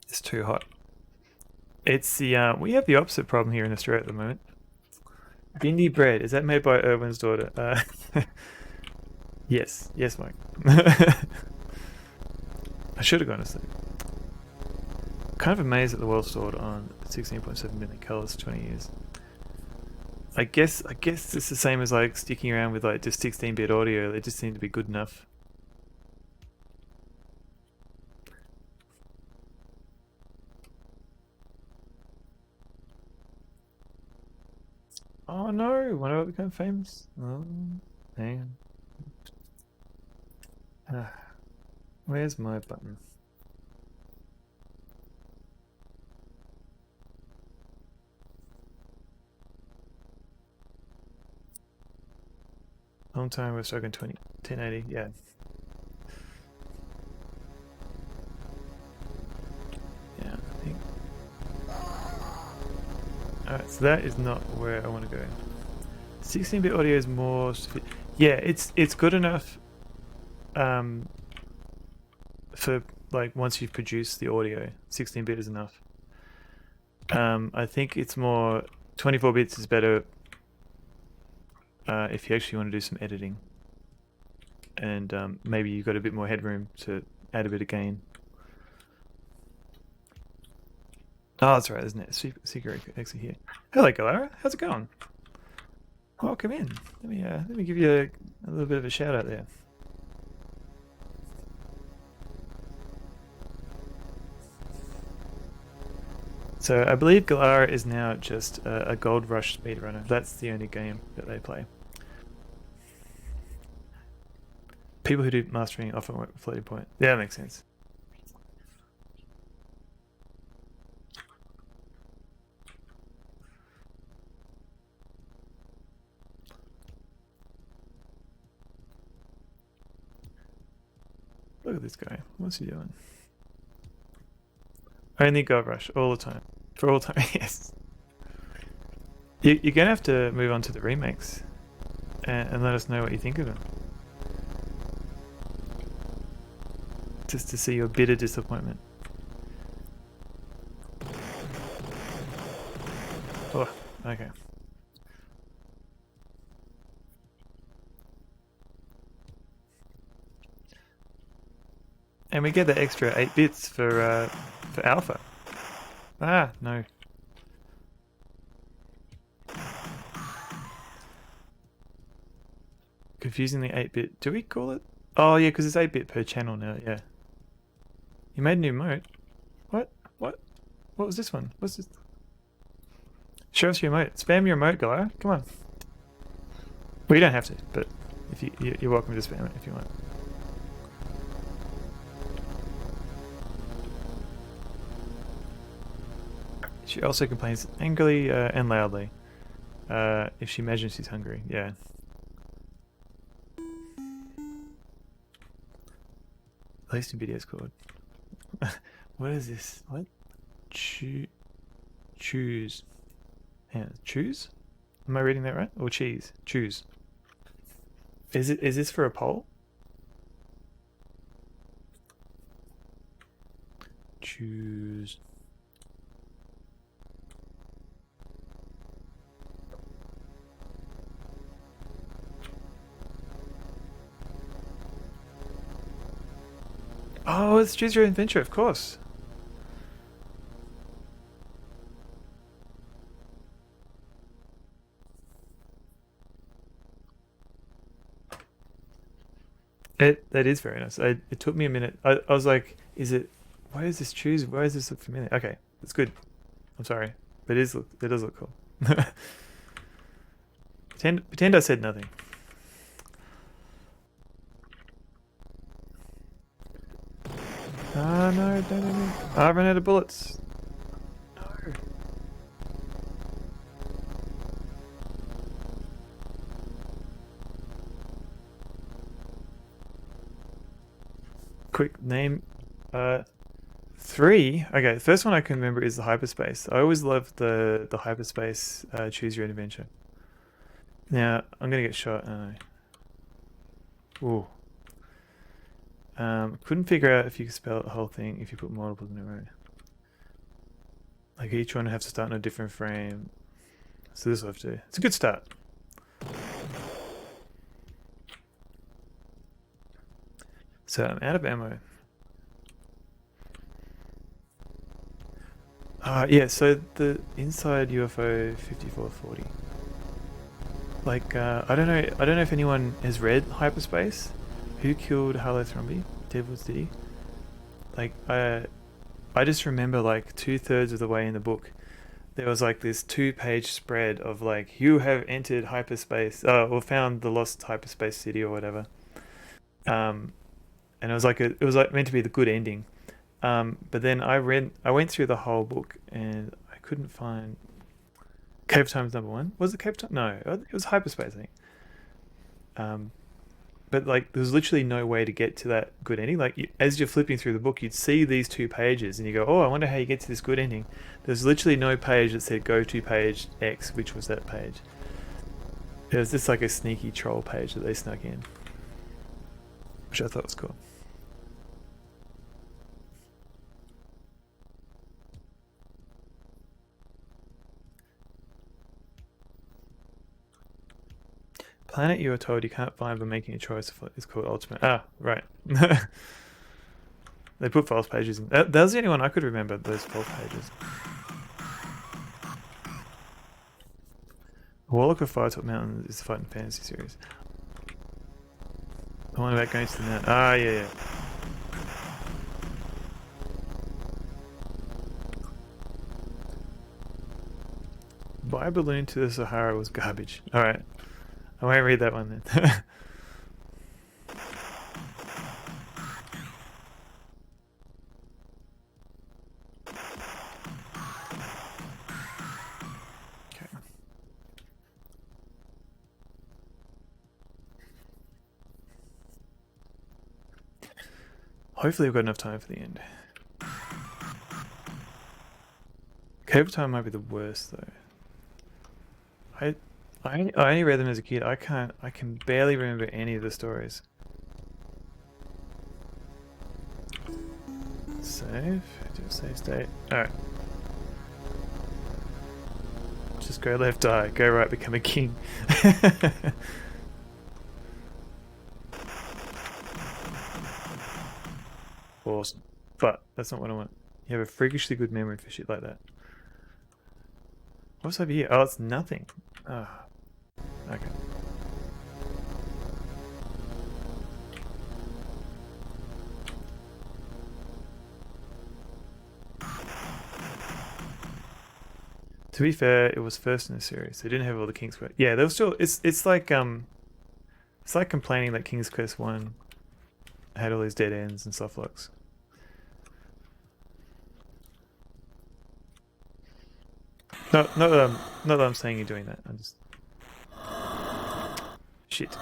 S1: It's too hot. It's the we have the opposite problem here in Australia at the moment. Bindi bread, is that made by Erwin's daughter? Yes, Mike. I should have gone to sleep. Kind of amazed that the world stored on 16.7 million colors for 20 years. I guess it's the same as like sticking around with like just 16-bit audio. They just seem to be good enough. Oh no! When I become famous? Oh, hang on. Where's my button? Long time we're stuck in 1080. Yeah. Yeah, I think. Alright, so that is not where I want to go. 16-bit audio is more. Yeah, it's good enough. For like once you've produced the audio, 16-bit is enough. I think it's more 24 bits is better if you actually want to do some editing, and maybe you've got a bit more headroom to add a bit of gain. Oh, that's right, isn't it? Secret exit here. Hello, Galara. How's it going? Welcome in. Let me give you a little bit of a shout out there. So I believe Galara is now just a Gold Rush speedrunner. That's the only game that they play. People who do mastering often work with floating point. Yeah, that makes sense. Look at this guy. What's he doing? Only Gold Rush all the time. For all time, yes. You're going to have to move on to the remakes and let us know what you think of them. Just to see your bitter disappointment. Oh, okay. And we get the extra 8 bits for alpha. Ah, no. Confusingly 8-bit. Do we call it? Oh, yeah, because it's 8-bit per channel now, yeah. You made a new mode. What? What was this one? What's this? Show us your emote. Spam your emote, Gaia. Come on. Well, you don't have to, but if you're welcome to spam it if you want. She also complains angrily and loudly if she imagines she's hungry. Yeah. At least in videos called. What is this? What? Choose. Yeah, choose? Am I reading that right? Or cheese? Choose. Is this for a poll? Choose. Oh, it's choose your adventure, of course. That is very nice. It took me a minute. I was like, is it? Why is this choose? Why does this look familiar? Okay, it's good. I'm sorry, but it does look cool. Pretend I said nothing. Ah no, don't. I ran out of bullets. No. Quick name. 3. Okay, the first one I can remember is the hyperspace. I always loved the hyperspace choose your own adventure. Now I'm gonna get shot. Ooh. Couldn't figure out if you could spell the whole thing if you put multiples in a row. Like each one has to start in a different frame. So this will have to. It's a good start. So I'm out of ammo. Yeah, so the inside UFO 5440. Like, I don't know if anyone has read Hyperspace. Who killed Harlow Thromby? Devils did he? Like, I just remember like 2/3 of the way in the book, there was like this 2-page spread of like you have entered hyperspace, or found the lost hyperspace city or whatever. Um, and it was like meant to be the good ending. But then I went through the whole book and I couldn't find Cave Time's number one. Was it Cave Time? No, it was hyperspace, I think. Um, but like, there's literally no way to get to that good ending. Like, as you're flipping through the book, you'd see these 2 pages, and you go, "Oh, I wonder how you get to this good ending." There's literally no page that said "Go to page X," which was that page. It was just like a sneaky troll page that they snuck in, which I thought was cool. Planet you are told you can't find by making a choice is called Ultimate. Ah, right. They put false pages in. That was the only one I could remember, those false pages. Warlock of Firetop Mountain is the Fighting Fantasy series. The one about going to the mountain. Ah, yeah. Buy a balloon to the Sahara was garbage. Alright. I won't read that one then. Okay. Hopefully I've got enough time for the end. Cave Time might be the worst though. I only read them as a kid. I can barely remember any of the stories. Save. Do a save state. Alright. Just go left, die. Go right, become a king. Awesome. But that's not what I want. You have a freakishly good memory for shit like that. What's over here? Oh, it's nothing. Ah. Okay. To be fair, it was first in the series. They didn't have all the King's Quest. Yeah, they were still. It's like complaining that King's Quest One had all these dead ends and soft locks. Not that I'm saying you're doing that. I'm just shit.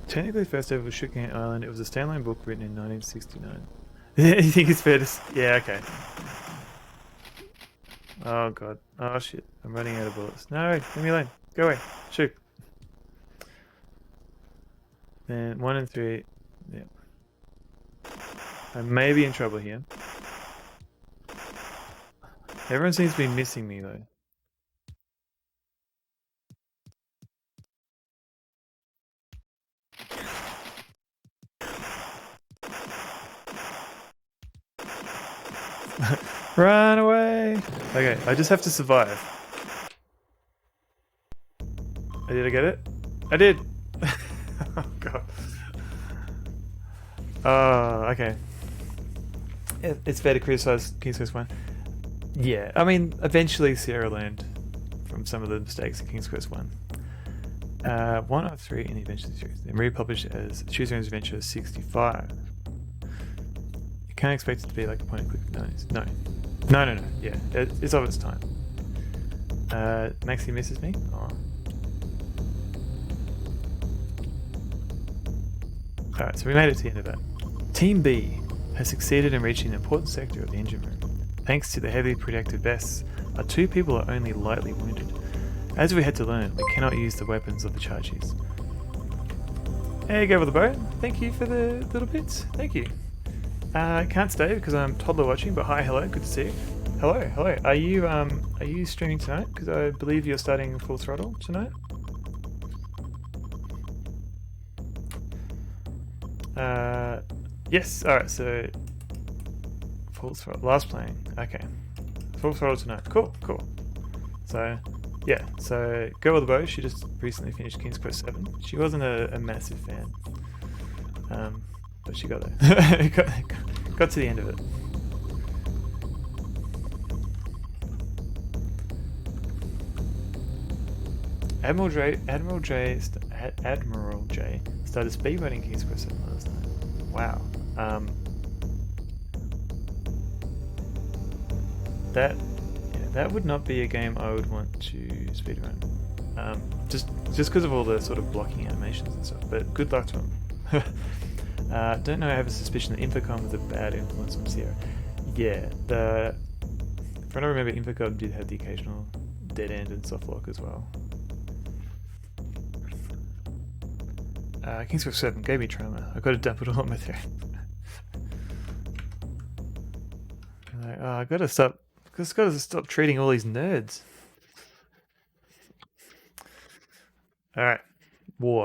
S1: Technically, first ever was Sugarcane Island. It was a standalone book written in 1969. You think it's fair to? Yeah, okay. Oh god. Oh shit. I'm running out of bullets. No, leave me alone. Go away. Shoot. Then 1 and 3. Yeah. I may be in trouble here. Everyone seems to be missing me though. Run away! Okay, I just have to survive. Did I get it? I did! Oh god. Oh, okay. It's fair to criticize King's Quest 1. Yeah, I mean, eventually Sierra learned from some of the mistakes of King's Quest 1. 1 of 3 in the Adventure series, then republished as Choose Your Own Adventure 65. You can't expect it to be like a point and click. No. Yeah, it's of its time. Maxie misses me. Oh. Alright, so we made it to the end of that. Team B has succeeded in reaching an important sector of the engine room. Thanks to the heavily protected vests, our 2 people are only lightly wounded. As we had to learn, we cannot use the weapons of the charges. There you go with the bow. Thank you for the little bits. Thank you. Can't stay because I'm toddler watching, but hi, hello, good to see you. Hello. Are you streaming tonight? Because I believe you're starting Full Throttle tonight. Yes. All right. So Full Throttle. Last playing. Okay. Full Throttle tonight. Cool. So yeah. So Go with the Bow. She just recently finished King's Quest 7. She wasn't a massive fan. But she got there. got to the end of it. Admiral J started speedrunning King's Quest 7 last night. Wow. That would not be a game I would want to speedrun. Just because of all the sort of blocking animations and stuff. But good luck to him. Don't know. I have a suspicion that Infocom was a bad influence on Sierra. Yeah. From what I remember, Infocom did have the occasional dead end and softlock as well. King's Quest 7 gave me trauma. I got to dump it all on my thread. Like, oh, I gotta stop treating all these nerds. Alright. War.